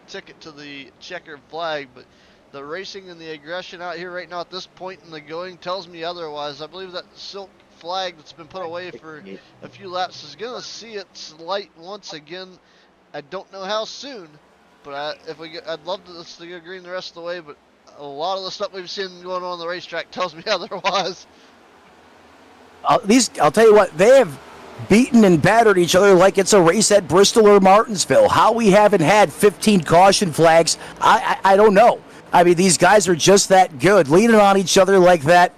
ticket to the checkered flag. But the racing and the aggression out here right now at this point in the going tells me otherwise. I believe that silk flag that's been put away for a few laps is going to see its light once again. I don't know how soon. But I'd love to go green the rest of the way, but a lot of the stuff we've seen going on the racetrack tells me otherwise. I'll tell you what, they have beaten and battered each other like it's a race at Bristol or Martinsville. How we haven't had 15 caution flags, I don't know. I mean, these guys are just that good, leaning on each other like that.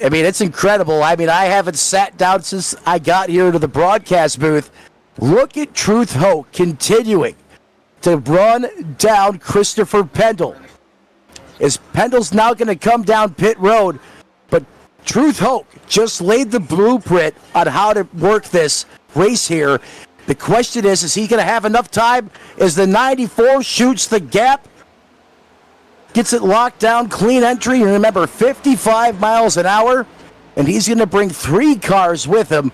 I mean, it's incredible. I mean, I haven't sat down since I got here to the broadcast booth. Look at Truth Hope continuing to run down Christopher Pendle. As Pendle's now going to come down pit road, but Truth Hope just laid the blueprint on how to work this race here. The question is he going to have enough time as the 94 shoots the gap, gets it locked down, clean entry, and remember, 55 miles an hour, and he's going to bring 3 cars with him.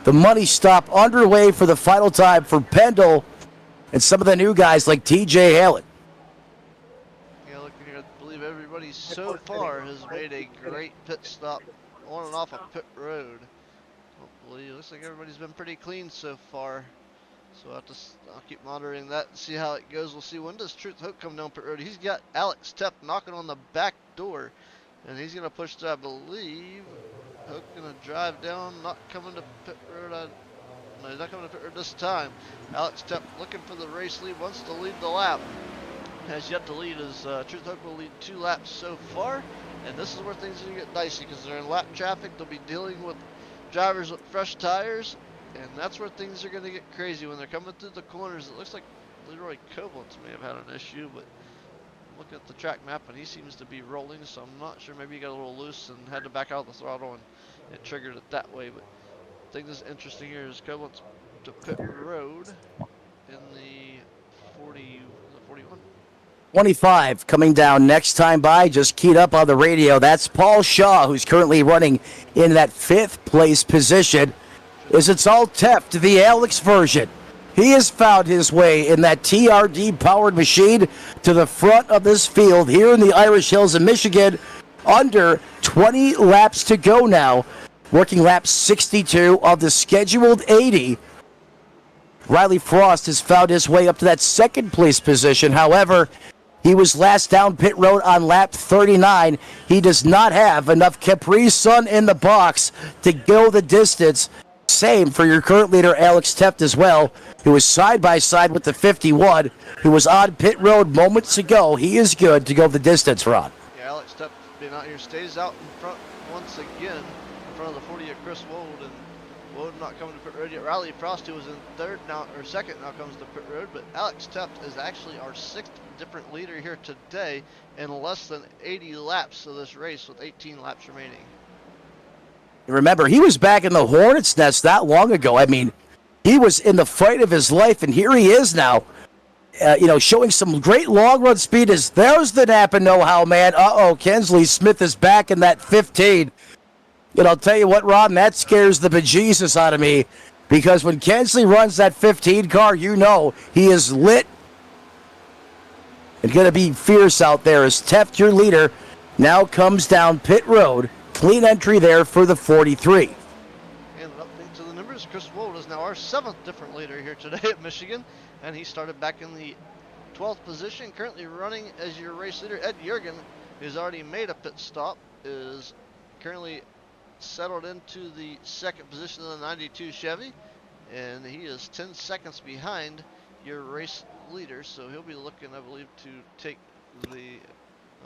The money stop underway for the final time for Pendle and some of the new guys like TJ Halen. Yeah, looking here, I believe everybody so far has made a great pit stop on and off of pit road. Hopefully, it looks like everybody's been pretty clean so far. So I'll keep monitoring that and see how it goes. We'll see, when does Truth Hope come down pit road? He's got Alex Teft knocking on the back door, and he's going to push through, I believe. Hope going to drive down, not coming to pit road. No, he's not coming to pit road this time. Alex Teft looking for the race lead, wants to lead the lap. Has yet to lead as Truth Hope will lead 2 laps so far. And this is where things are going to get dicey because they're in lap traffic. They'll be dealing with drivers with fresh tires. And that's where things are going to get crazy when they're coming through the corners. It looks like Leroy Koblenz may have had an issue, but looking at the track map and he seems to be rolling, so I'm not sure. Maybe he got a little loose and had to back out the throttle and it triggered it that way. But I think this is interesting here is Koblenz to pit road in the 41. 25 coming down next time by, just keyed up on the radio. That's Paul Shaw, who's currently running in that 5th place position. It's all Teft, the Alex version. He has found his way in that TRD-powered machine to the front of this field here in the Irish Hills of Michigan. Under 20 laps to go now, working lap 62 of the scheduled 80. Riley Frost has found his way up to that 2nd place position. However, he was last down pit road on lap 39. He does not have enough Capri Sun in the box to go the distance. same for your current leader, Alex Teft, as well, who is side by side with the 51, who was on pit road moments ago. He is good to go the distance, Ron. Yeah, Alex Teft being out here stays out in front once again, in front of the 40 of Chris Wold, and Wold not coming to pit road yet. Riley Frost, who was in second, now comes to pit road, but Alex Teft is actually our 6th different leader here today in less than 80 laps of this race with 18 laps remaining. Remember, he was back in the Hornets' nest not long ago. I mean, he was in the fight of his life, and here he is now, showing some great long-run speed. There's the Napa know-how, man. Kensley Smith is back in that 15. And I'll tell you what, Ron, that scares the bejesus out of me, because when Kensley runs that 15 car, you know he is lit and going to be fierce out there as Teft, your leader, now comes down pit road. Clean entry there for the 43. And update to the numbers, Chris Wold is now our 7th different leader here today at Michigan, and he started back in the 12th position. Currently running as your race leader, Ed Jurgen, who's already made a pit stop, is currently settled into the 2nd position of the 92 Chevy, and he is 10 seconds behind your race leader, so he'll be looking, I believe, to take the,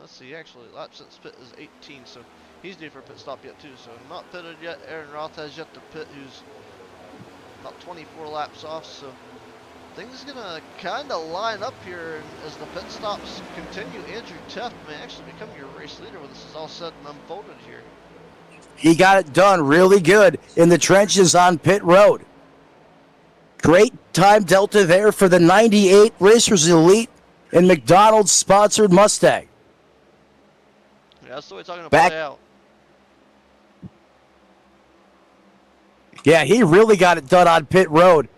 let's see, actually lap since pit is 18, so he's due for a pit stop yet too. So not pitted yet. Aaron Roth has yet to pit, who's about 24 laps off, so things gonna kind of line up here, and as the pit stops continue, Andrew Teft may actually become your race leader when this is all said and unfolded here. He got it done really good in the trenches on pit road. Great time delta there for the 98 Racers Elite and McDonald's sponsored Mustang. Yeah, that's the way it's going to play out. Yeah, he really got it done on pit road.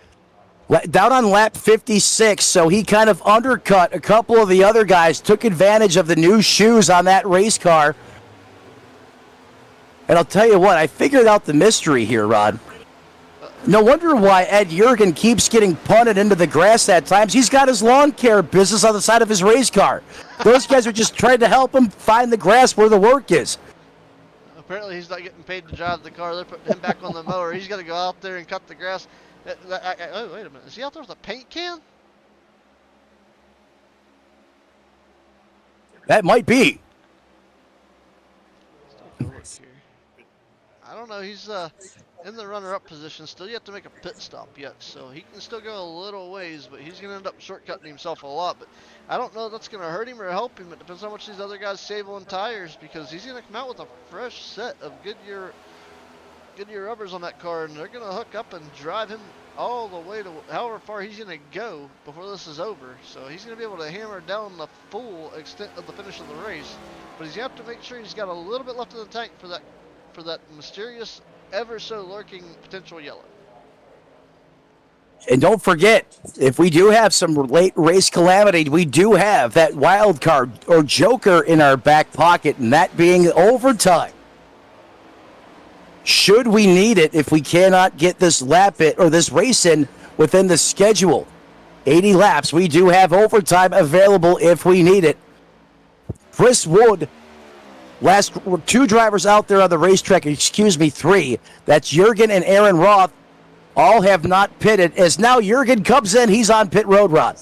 Down on lap 56, so he kind of undercut a couple of the other guys, took advantage of the new shoes on that race car. And I'll tell you what, I figured out the mystery here, Rod. No wonder why Ed Jurgen keeps getting punted into the grass at times. He's got his lawn care business on the side of his race car. Those guys are just trying to help him find the grass where the work is. Apparently he's not getting paid to drive the car. They're putting him back on the mower. He's got to go out there and cut the grass. Oh, wait a minute. Is he out there with a paint can? That might be. I don't know. He's in the runner-up position. Still yet to make a pit stop yet, so he can still go a little ways, but he's going to end up shortcutting himself a lot. But I don't know if that's going to hurt him or help him. It depends how much these other guys save on tires, because he's going to come out with a fresh set of Goodyear rubbers on that car, and they're going to hook up and drive him all the way to however far he's going to go before this is over. So he's going to be able to hammer down the full extent of the finish of the race, but he's going to have to make sure he's got a little bit left in the tank for that mysterious, ever so lurking potential yellow. And don't forget, if we do have some late race calamity, we do have that wild card or joker in our back pocket, and that being overtime. Should we need it if we cannot get this lap it or this race in within the schedule? 80 laps, we do have overtime available if we need it. Chris Wood, last 2 drivers out there on the racetrack, three. That's Jurgen and Aaron Roth. All have not pitted. As now Jurgen comes in, he's on pit road, Rod.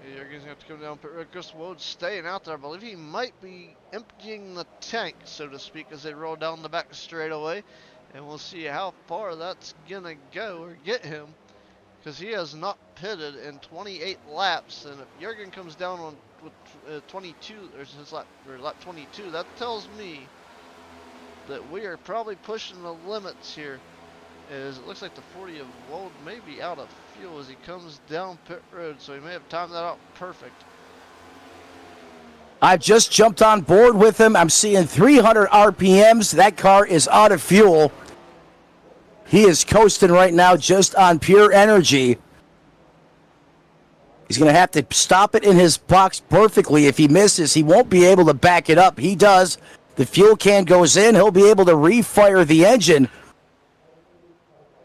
Yeah, Jurgen's going to have to come down pit road. Chris Wood staying out there. I believe he might be emptying the tank, so to speak, as they roll down the back straightaway. And we'll see how far that's going to go or get him, because he has not pitted in 28 laps. And if Jurgen comes down on with 22 or lap 22, that tells me that we are probably pushing the limits here, as it looks like the 40 of Wold may be out of fuel as he comes down pit road, so he may have timed that out perfect. I've just jumped on board with him. I'm seeing 300 RPMs. That car is out of fuel. He is coasting right now just on pure energy. He's going to have to stop it in his box perfectly. If he misses, he won't be able to back it up. He does. The fuel can goes in. He'll be able to refire the engine.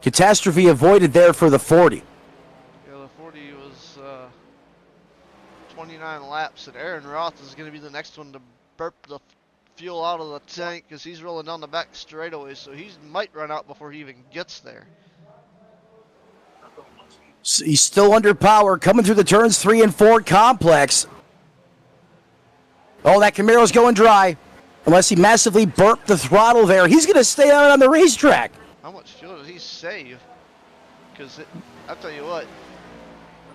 Catastrophe avoided there for the 40. Yeah, the 40 was 29 laps, and Aaron Roth is going to be the next one to burp the fuel out of the tank, because he's rolling down the back straightaway, so he might run out before he even gets there. He's still under power, coming through the turns 3 and 4 complex. Oh, that Camaro's going dry. Unless he massively burped the throttle there. He's going to stay out on the racetrack. How much fuel did he save? Because I'll tell you what,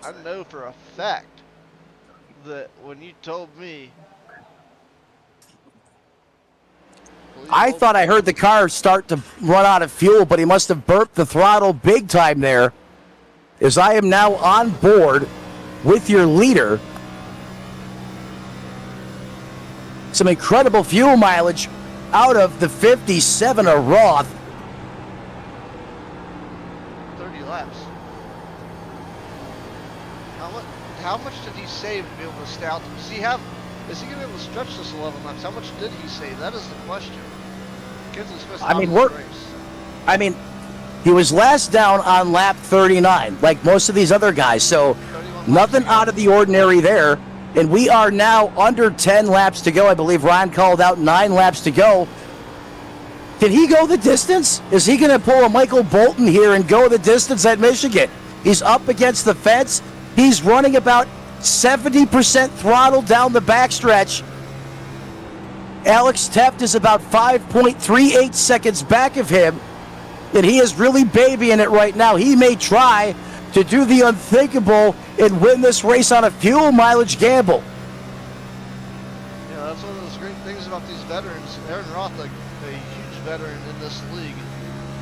I know for a fact that when you told me, I thought I heard the car start to run out of fuel, but he must have burped the throttle big time there. As I am now on board with your leader. Some incredible fuel mileage out of the 57 of Roth. 30 laps. How much did he save to be able to stay out? Is he going to be able to stretch this 11 laps? How much did he save? That is the question. He was last down on lap 39, like most of these other guys. So nothing out of the ordinary there. And we are now under 10 laps to go. I believe Ron called out 9 laps to go. Can he go the distance? Is he going to pull a Michael Bolton here and go the distance at Michigan? He's up against the fence. He's running about 70% throttle down the backstretch. Alex Teft is about 5.38 seconds back of him, and he is really babying it right now. He may try to do the unthinkable and win this race on a fuel mileage gamble. Yeah, that's one of those great things about these veterans. Aaron Roth, a huge veteran in this league,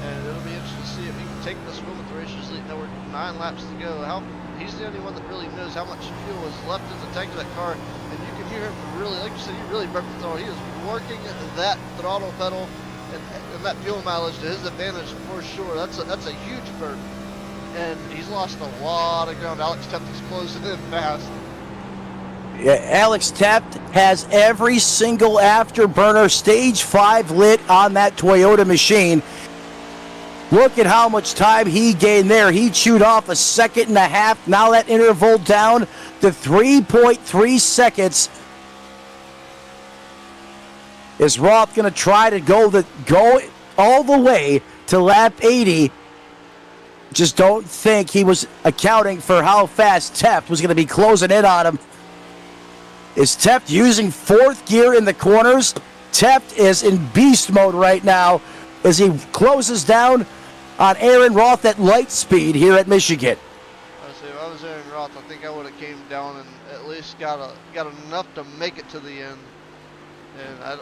and it'll be interesting to see if he can take this win with the Racers Elite Network. 9 laps to go. He's the only one that really knows how much fuel is left in the tank of that car, and you can hear him really, like you said, he really burped the throttle. He is working that throttle pedal and that fuel mileage to his advantage for sure. That's a huge burp. And he's lost a lot of ground. Alex Teft is closing in fast. Yeah, Alex Teft has every single afterburner stage 5 lit on that Toyota machine. Look at how much time he gained there. He chewed off a second and a half. Now that interval down to 3.3 seconds. Is Roth going to try to go all the way to lap 80? Just don't think he was accounting for how fast Teft was going to be closing in on him. Is Teft using 4th gear in the corners? Teft is in beast mode right now as he closes down on Aaron Roth at light speed here at Michigan. If I was Aaron Roth, I think I would have came down and at least got enough to make it to the end. And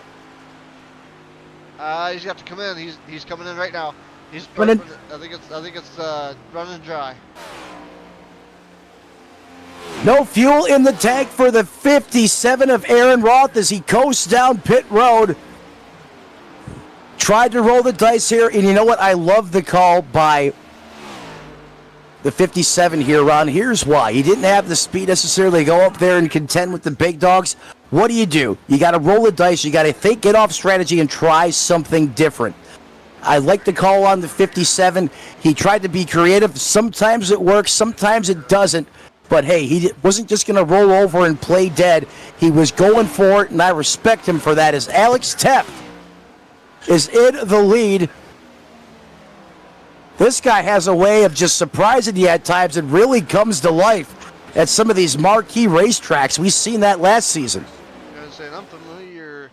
he's got to come in. He's coming in right now. He's burping. I think it's running dry. No fuel in the tank for the 57 of Aaron Roth as he coasts down pit road. Tried to roll the dice here, and you know what? I love the call by the 57 here, Ron. Here's why. He didn't have the speed necessarily to go up there and contend with the big dogs. What do? You got to roll the dice. You got to get off strategy and try something different. I like the call on the 57. He tried to be creative. Sometimes it works, sometimes it doesn't. But hey, he wasn't just going to roll over and play dead. He was going for it, and I respect him for that. As Alex Teft is in the lead. This guy has a way of just surprising you at times. It really comes to life at some of these marquee racetracks. We've seen that last season. An unfamiliar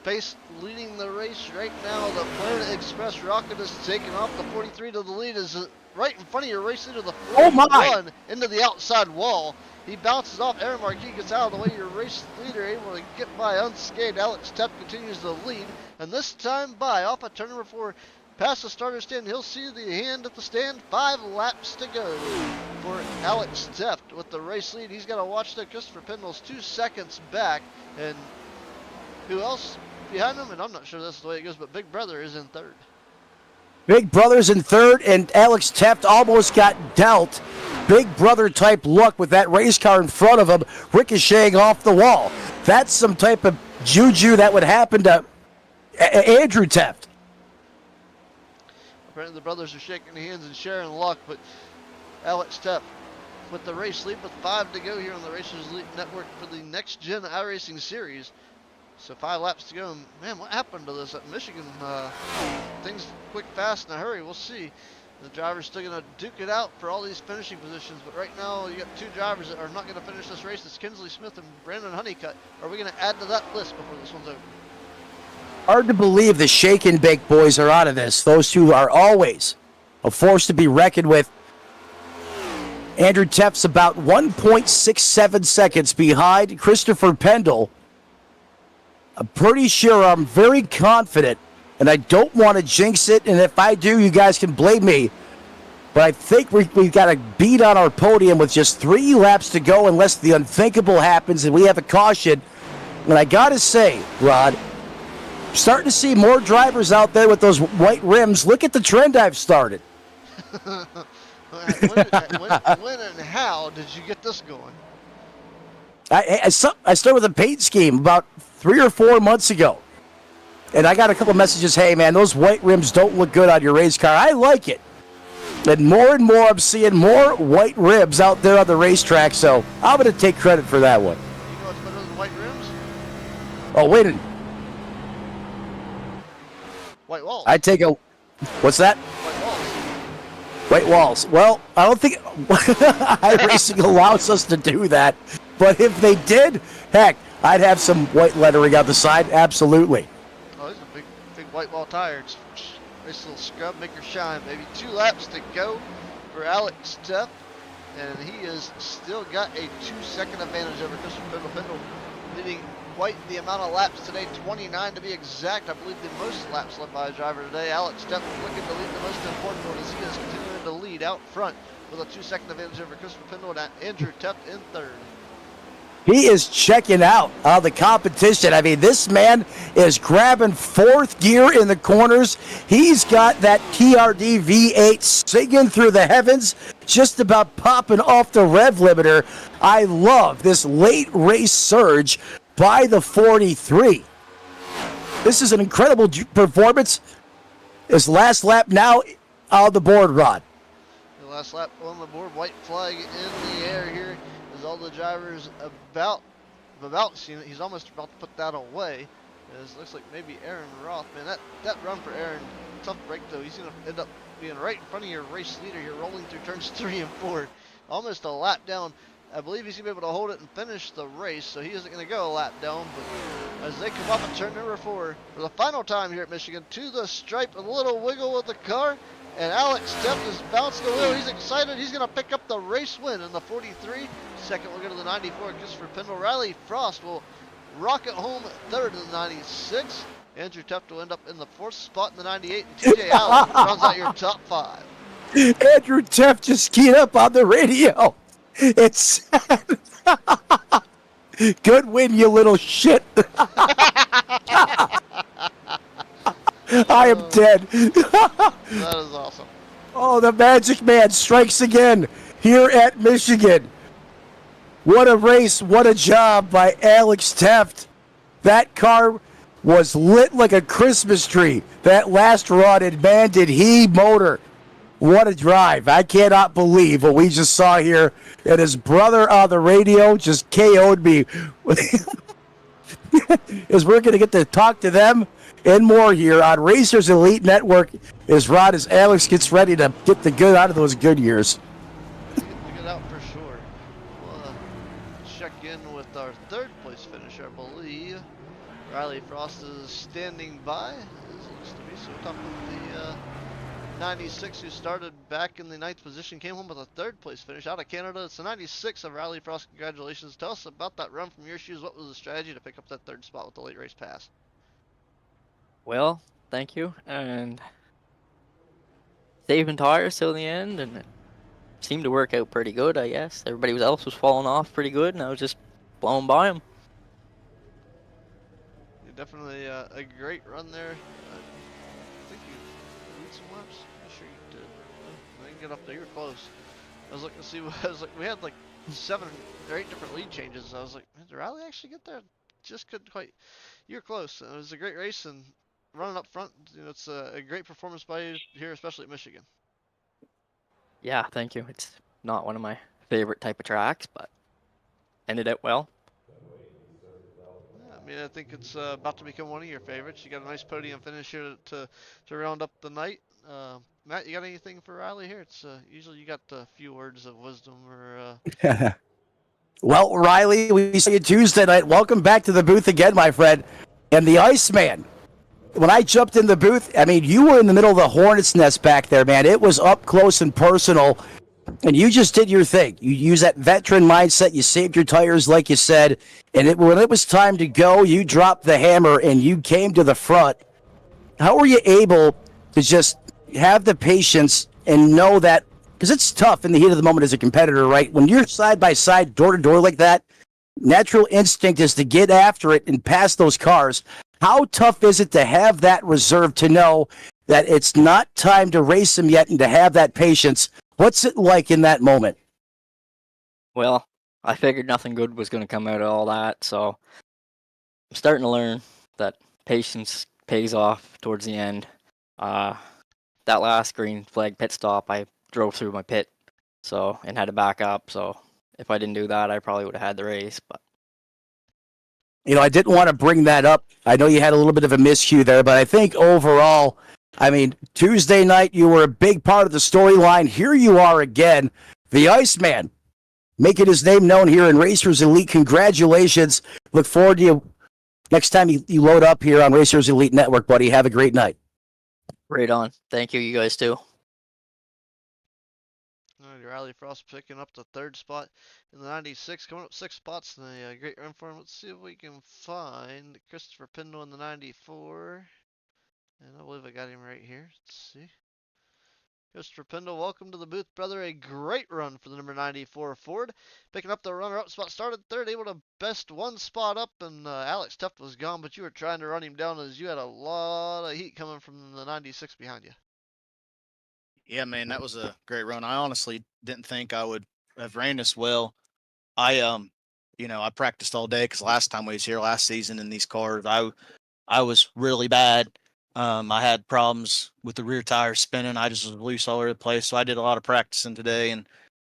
pace leading the race right now. The Planet Express rocket is taking off. The 43 to the lead is right in front of your race leader, the 41 into the outside wall. He bounces off. Aaron Marquis gets out of the way. Your race leader able to get by unscathed. Alex Teft continues to lead, and this time by off at turn number 4. Past the starter stand, he'll see the hand at the stand. 5 laps to go for Alex Teft with the race lead. He's got to watch that Christopher Pendle's 2 seconds back, and who else behind him? And I'm not sure that's the way it goes, but Big Brother is in 3rd. Big Brother's in 3rd, and Alex Teft almost got dealt Big Brother type luck with that race car in front of him ricocheting off the wall. That's some type of juju that would happen to Andrew Teft. Apparently the brothers are shaking hands and sharing luck, but Alex Teft with the race lead with 5 to go here on the Racers Elite Network for the Next Gen iRacing Series. So 5 laps to go. Man, what happened to this at Michigan? Things quick, fast, in a hurry. We'll see. The driver's still going to duke it out for all these finishing positions, but right now you got two drivers that are not going to finish this race. It's Kinsley Smith and Brandon Honeycutt. Are we going to add to that list before this one's over? Hard to believe the Shake and Bake boys are out of this. Those two are always a force to be reckoned with. Andrew Teft's about 1.67 seconds behind Christopher Pendle. I'm pretty sure, I'm very confident, and I don't want to jinx it, and if I do, you guys can blame me. But I think we've got a beat on our podium with just 3 laps to go unless the unthinkable happens and we have a caution. And I got to say, Rod, I'm starting to see more drivers out there with those white rims. Look at the trend I've started. when and how did you get this going? I started with a paint scheme about 3 or 4 months ago. And I got a couple messages, hey, man, those white rims don't look good on your race car. I like it. And more I'm seeing more white rims out there on the racetrack, so I'm going to take credit for that one. You know what's better than white rims? Oh, wait a minute. White walls. I take a... What's that? White walls. White walls. Well, I don't think iRacing allows us to do that. But if they did, heck, I'd have some white lettering on the side. Absolutely. Oh, these are big white wall tires. Nice little scrub, make her shine, baby. 2 laps to go for Alex Teff. And he has still got a 2-second advantage over Christopher Pendle, leading quite the amount of laps today, 29 to be exact. I believe the most laps led by a driver today. Alex Teff looking to lead the most important one as he is continuing to lead out front with a 2-second advantage over Christopher Pendle and Andrew Teff in 3rd. He is checking out the competition. I mean, this man is grabbing 4th gear in the corners. He's got that TRD V8 singing through the heavens, just about popping off the rev limiter. I love this late race surge by the 43. This is an incredible performance. His last lap now on the board, Rod. The last lap on the board, white flag in the air here. All the drivers about seeing it. He's almost about to put that away. It looks like maybe Aaron Roth. Man, that run for Aaron, tough break though. He's gonna end up being right in front of your race leader here, rolling through turns 3 and 4, almost a lap down. I believe he's gonna be able to hold it and finish the race, so he isn't gonna go a lap down. But as they come up at turn number 4 for the final time here at Michigan, to the stripe, a little wiggle with the car. And Alex Teff is bouncing a little. He's excited. He's going to pick up the race win in the 43. Second, we'll go to the 94. Christopher Pendle. Riley Frost will rocket home 3rd in the 96. Andrew Teff will end up in the 4th spot in the 98. And TJ Allen rounds out your top 5. Andrew Teff just keyed up on the radio. It's good win, you little shit. I am dead. That is awesome. Oh, the Magic Man strikes again here at Michigan. What a race, what a job by Alex Teff. That car was lit like a Christmas tree. That last run, and man, did he motor. What a drive. I cannot believe what we just saw here. And his brother on the radio just KO'd me. As we're going to get to talk to them and more here on Racers Elite Network as Alex gets ready to get the good out of those good years. Get the good out for sure. We'll check in with our 3rd place finisher, I believe. Riley Frost is standing by, as it looks to be. So top of the 96, who started back in the 9th position, came home with a 3rd place finish out of Canada. It's the 96 of Riley Frost. Congratulations. Tell us about that run from your shoes. What was the strategy to pick up that 3rd spot with the late race pass? Well, thank you, and saving tires till the end, and it seemed to work out pretty good, I guess. Everybody else was falling off pretty good, and I was just blowing by them. Definitely a great run there. I think you lead some laps. I'm sure you did. I didn't get up there. You were close. I was looking to see. I was like, we had like 7 or 8 different lead changes. I was like, man, did Riley actually get there? Just couldn't quite. You were close. It was a great race, and running up front, you know, it's a great performance by you here, especially at Michigan. Yeah, thank you. It's not one of my favorite type of tracks, but ended out well. Yeah, I mean, I think it's about to become one of your favorites. You got a nice podium finish here to round up the night. Matt, you got anything for Riley here? It's usually you got a few words of wisdom or. Well, Riley, we saw you Tuesday night. Welcome back to the booth again, my friend. And the Iceman. When I jumped in the booth, I mean, you were in the middle of the hornet's nest back there, man. It was up close and personal, and you just did your thing. You used that veteran mindset. You saved your tires, like you said, and when it was time to go, you dropped the hammer and you came to the front. How were you able to just have the patience and know that, because it's tough in the heat of the moment as a competitor, right? When you're side by side, door to door like that, natural instinct is to get after it and pass those cars. How tough is it to have that reserve, to know that it's not time to race them yet and to have that patience? What's it like in that moment? Well, I figured nothing good was going to come out of all that, so I'm starting to learn that patience pays off towards the end. That last green flag pit stop, I drove through my pit, and had to back up. So if I didn't do that, I probably would have had the race. But I didn't want to bring that up. I know you had a little bit of a miscue there, but I think overall, I mean, Tuesday night, you were a big part of the storyline. Here you are again, the Iceman, making his name known here in Racers Elite. Congratulations. Look forward to you next time you load up here on Racers Elite Network, buddy. Have a great night. right on. Thank you, you guys too. Riley Frost picking up the third spot in the 96, coming up 6 spots in a great run for him. Let's see if we can find Christopher Pendle in the 94. And I believe I got him right here. Let's see. Christopher Pendle, welcome to the booth, brother. A great run for the number 94 Ford. Picking up the runner-up spot, started third, able to best one spot up, and Alex Tuft was gone, but you were trying to run him down as you had a lot of heat coming from the 96 behind you. Yeah, man, that was a great run. I honestly didn't think I would have ran this well. I practiced all day because last time we was here last season in these cars, I was really bad. I had problems with the rear tires spinning. I just was loose all over the place. So I did a lot of practicing today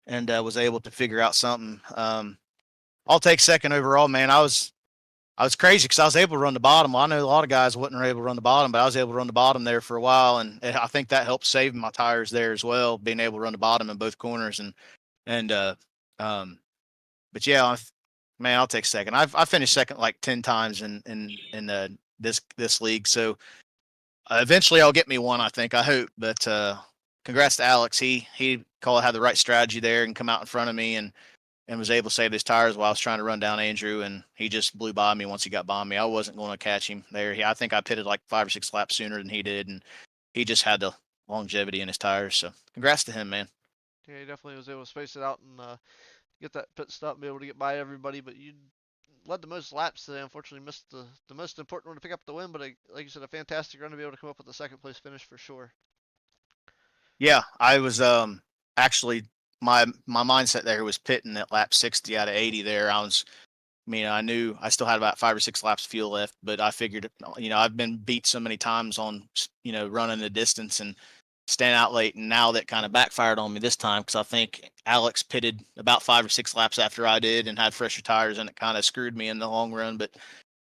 and was able to figure out something. I'll take second overall, man. I was crazy because I was able to run the bottom. I know a lot of guys wasn't able to run the bottom, but I was able to run the bottom there for a while, and I think that helped save my tires there as well, being able to run the bottom in both corners. But yeah, man, I'll take second. I finished second like 10 times in this league, so eventually I'll get me one. I think, I hope. But congrats to Alex. He had the right strategy there and come out in front of me and was able to save his tires while I was trying to run down Andrew, and he just blew by me once he got by me. I wasn't going to catch him there. I think I pitted like 5 or 6 laps sooner than he did, and he just had the longevity in his tires. So congrats to him, man. Yeah, he definitely was able to space it out and get that pit stop and be able to get by everybody, but you led the most laps today. Unfortunately missed the most important one to pick up the win, but like you said, a fantastic run to be able to come up with a second place finish for sure. Yeah, I was actually my mindset there was pitting at lap 60 out of 80 there. I knew I still had about 5 or 6 laps of fuel left, but I figured, I've been beat so many times on, running the distance and staying out late, and now that kind of backfired on me this time because I think Alex pitted about 5 or 6 laps after I did and had fresher tires, and it kind of screwed me in the long run. But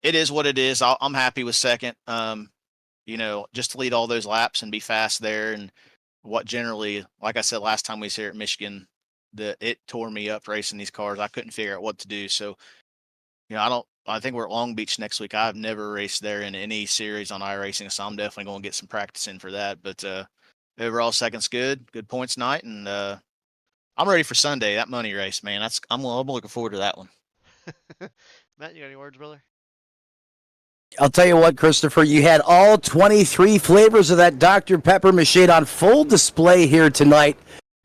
it is what it is. I'm happy with second. Just to lead all those laps and be fast there, and what generally, like I said last time we was here at Michigan, it tore me up racing these cars. I couldn't figure out what to do. So, I think we're at Long Beach next week. I've never raced there in any series on iRacing, so I'm definitely going to get some practice in for that. But overall, second's good points night, and I'm ready for Sunday, that money race, man. I'm looking forward to that one. Matt, you got any words, brother? I'll tell you what, Christopher, you had all 23 flavors of that Dr. Pepper machine on full display here tonight,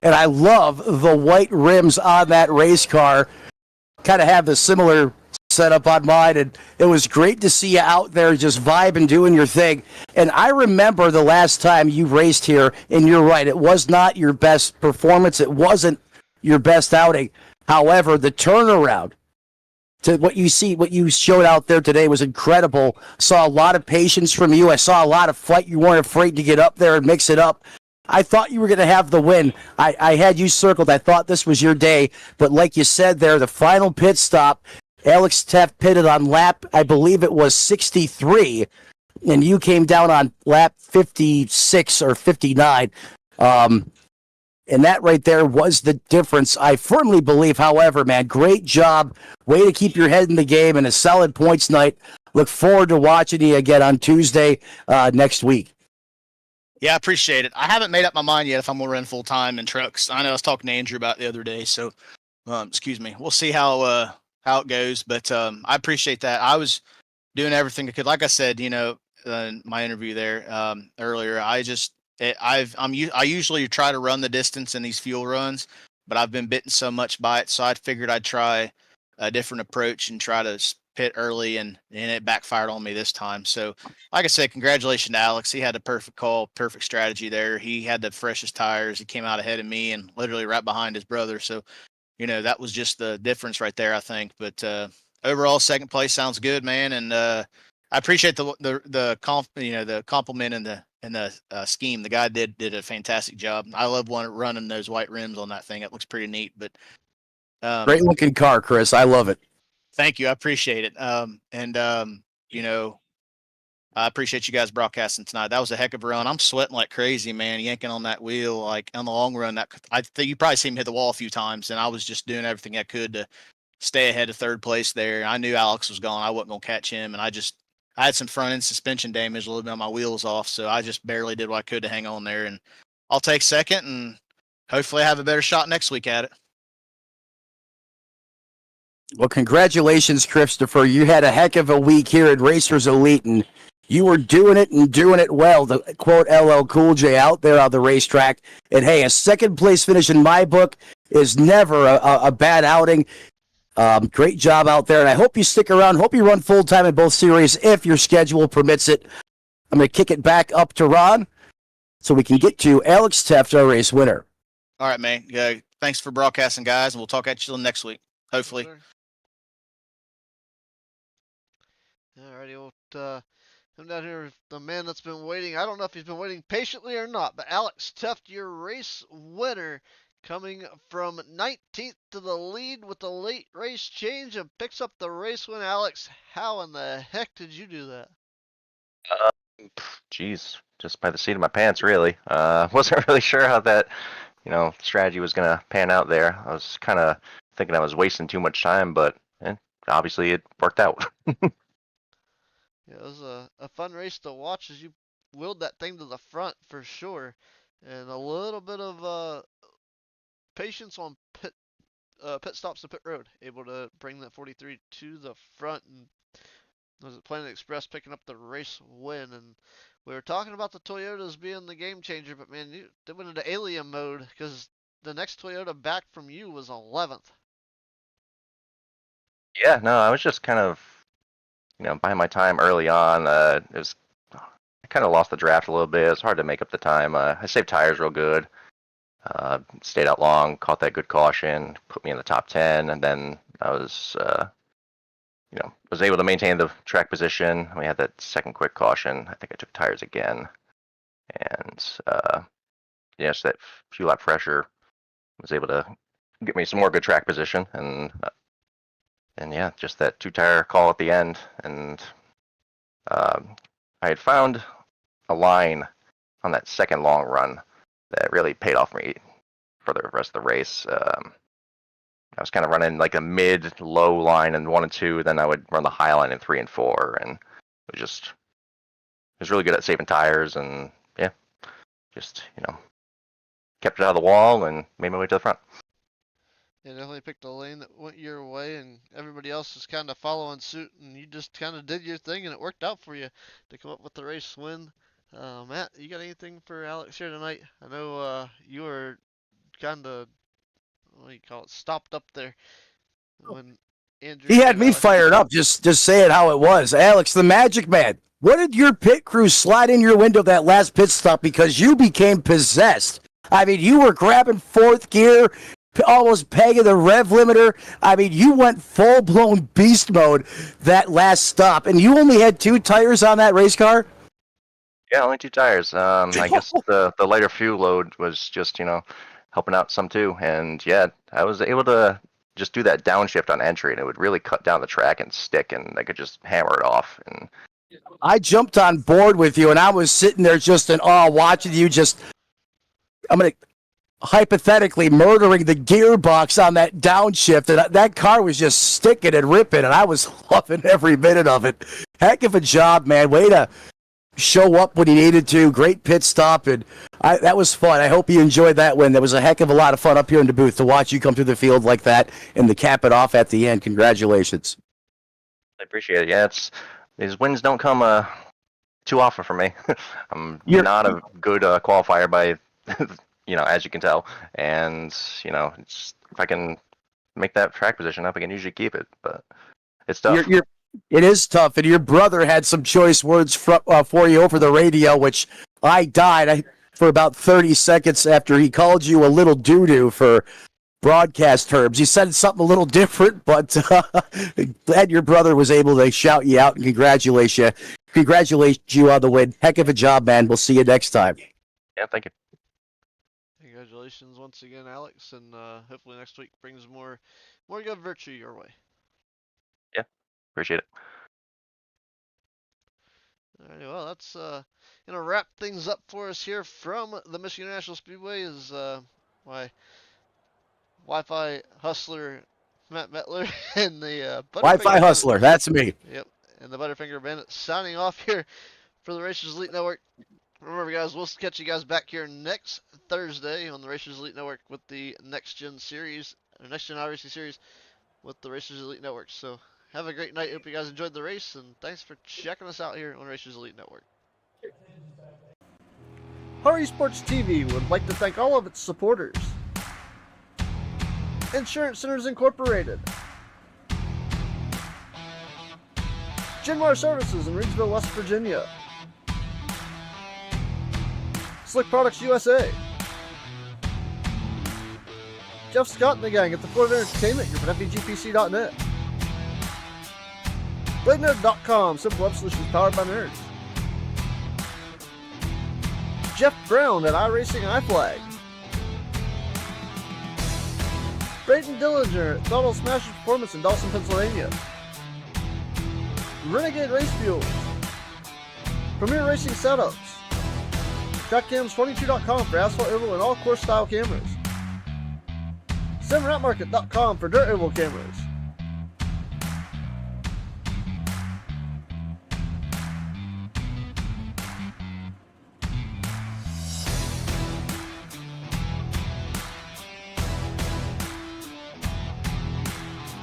and I love the white rims on that race car. Kind of have the similar setup on mine, and it was great to see you out there just vibing, doing your thing. And I remember the last time you raced here, and you're right, it was not your best performance. It wasn't your best outing. However, the turnaround to what you showed out there today was incredible. Saw a lot of patience from you. I saw a lot of fight. You weren't afraid to get up there and mix it up. I thought you were going to have the win. I had you circled. I thought this was your day. But like you said there, the final pit stop, Alex Tuft pitted on lap, I believe it was 63. and you came down on lap 56 or 59. And that right there was the difference. I firmly believe, however, man, great job. Way to keep your head in the game and a solid points night. Look forward to watching you again on Tuesday next week. Yeah, I appreciate it. I haven't made up my mind yet if I'm going to run full time in trucks. I know I was talking to Andrew about it the other day, so excuse me. We'll see how it goes, but I appreciate that. I was doing everything I could. Like I said, my interview there earlier, I usually try to run the distance in these fuel runs, but I've been bitten so much by it, so I figured I'd try a different approach and try to pit early, and it backfired on me this time. So, like I said, congratulations to Alex. He had the perfect call, perfect strategy there. He had the freshest tires. He came out ahead of me and literally right behind his brother. So, that was just the difference right there, I think. But overall, second place sounds good, man. And I appreciate the compliment and the scheme. The guy did a fantastic job. I love running those white rims on that thing. It looks pretty neat. But great looking car, Chris. I love it. Thank you. I appreciate it. I appreciate you guys broadcasting tonight. That was a heck of a run. I'm sweating like crazy, man, yanking on that wheel. Like on the long run, I think you probably seen me hit the wall a few times, and I was just doing everything I could to stay ahead of third place there. I knew Alex was gone. I wasn't going to catch him, and I had some front end suspension damage, a little bit on my wheels off, so I just barely did what I could to hang on there. And I'll take second, and hopefully I have a better shot next week at it. Well, congratulations, Christopher. You had a heck of a week here at Racers Elite, and you were doing it and doing it well. To quote LL Cool J out there on the racetrack. And hey, a second place finish in my book is never a bad outing. Great job out there, and I hope you stick around. Hope you run full time in both series if your schedule permits it. I'm going to kick it back up to Ron so we can get to Alex Teft, our race winner. All right, man. Yeah, thanks for broadcasting, guys, and we'll talk at you next week, hopefully. Alrighty, well, come down here with the man that's been waiting. I don't know if he's been waiting patiently or not, but Alex Teft, your race winner, coming from 19th to the lead with the late race change and picks up the race win. Alex, how in the heck did you do that? Geez, just by the seat of my pants, really. Wasn't really sure how that, strategy was going to pan out there. I was kind of thinking I was wasting too much time, but obviously it worked out. Yeah, it was a fun race to watch as you wheeled that thing to the front for sure, and a little bit of patience on pit stops to pit road, able to bring that 43 to the front, and was it Planet Express picking up the race win. And we were talking about the Toyotas being the game changer, but man, they went into alien mode because the next Toyota back from you was 11th. Yeah, no, I was just kind of, buying my time early on. I kind of lost the draft a little bit. It was hard to make up the time. I saved tires real good. Stayed out long, caught that good caution, put me in the top 10, and then I was, was able to maintain the track position. We had that second quick caution. I think I took tires again, and so that few lap pressure was able to get me some more good track position, and yeah, just that 2-tire call at the end, and I had found a line on that second long run that really paid off me for the rest of the race. I was kind of running like a mid-low line in 1 and 2, then I would run the high line in 3 and 4, and it was really good at saving tires, and yeah, just kept it out of the wall and made my way to the front. Yeah, definitely picked a lane that went your way, and everybody else was kind of following suit, and you just kind of did your thing, and it worked out for you to come up with the race win. Matt, you got anything for Alex here tonight? I know you were kind of, what do you call it, stopped up there when Andrew. He had me fired up. Just say it how it was. Alex, the Magic Man, what did your pit crew slide in your window that last pit stop because you became possessed? I mean, you were grabbing fourth gear, almost pegging the rev limiter. I mean, you went full-blown beast mode that last stop, and you only had 2 tires on that race car? Yeah, only 2 tires. I guess the lighter fuel load was just, helping out some too. And yeah, I was able to just do that downshift on entry, and it would really cut down the track and stick, and I could just hammer it off. And I jumped on board with you, and I was sitting there just in awe watching you I'm going to hypothetically murdering the gearbox on that downshift, and that car was just sticking and ripping, and I was loving every minute of it. Heck of a job, man. Way to show up when he needed to. Great pit stop, and that was fun. I hope you enjoyed that win. There was a heck of a lot of fun up here in the booth to watch you come through the field like that and to cap it off at the end. Congratulations. I appreciate it. Yeah, these wins don't come too often for me. I'm not a good qualifier by, as you can tell. And, if I can make that track position up, I can usually keep it. But it's tough. It is tough, and your brother had some choice words for you over the radio, which I died for about 30 seconds after he called you a little doo-doo for broadcast terms. He said something a little different, but glad your brother was able to shout you out and congratulate you on the win. Heck of a job, man. We'll see you next time. Yeah, thank you. Congratulations once again, Alex, and hopefully next week brings more good virtue your way. Appreciate it. All right, well, that's gonna wrap things up for us here from the Michigan International Speedway. Is my Wi-Fi hustler Matt Metler and the Wi-Fi hustler, that's me. Yep, and the Butterfinger Bandit signing off here for the Racers Elite Network. Remember, guys, we'll catch you guys back here next Thursday on the Racers Elite Network with the Next Gen Series, or Next Gen iRacing Series with the Racers Elite Network. So have a great night. Hope you guys enjoyed the race, and thanks for checking us out here on Racers Elite Network. Hari Sports TV would like to thank all of its supporters. Insurance Centers Incorporated, Genmar Services in Reedsville, West Virginia, Slick Products USA, Jeff Scott and the gang at the Florida Entertainment Group at FEGPC.net, BladeNerd.com, simple web solutions powered by nerds, Jeff Brown at iRacing iFlag, Brayden Dillinger at Throttle Smash Performance in Dawson, Pennsylvania, Renegade Race Fuels, Premier Racing Setups, TrackCams22.com for asphalt oval and all course style cameras, SimRatMarket.com for dirt oval cameras,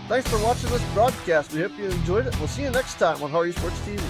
Thanks for watching this broadcast. We hope you enjoyed it. We'll see you next time on Hari Sports TV.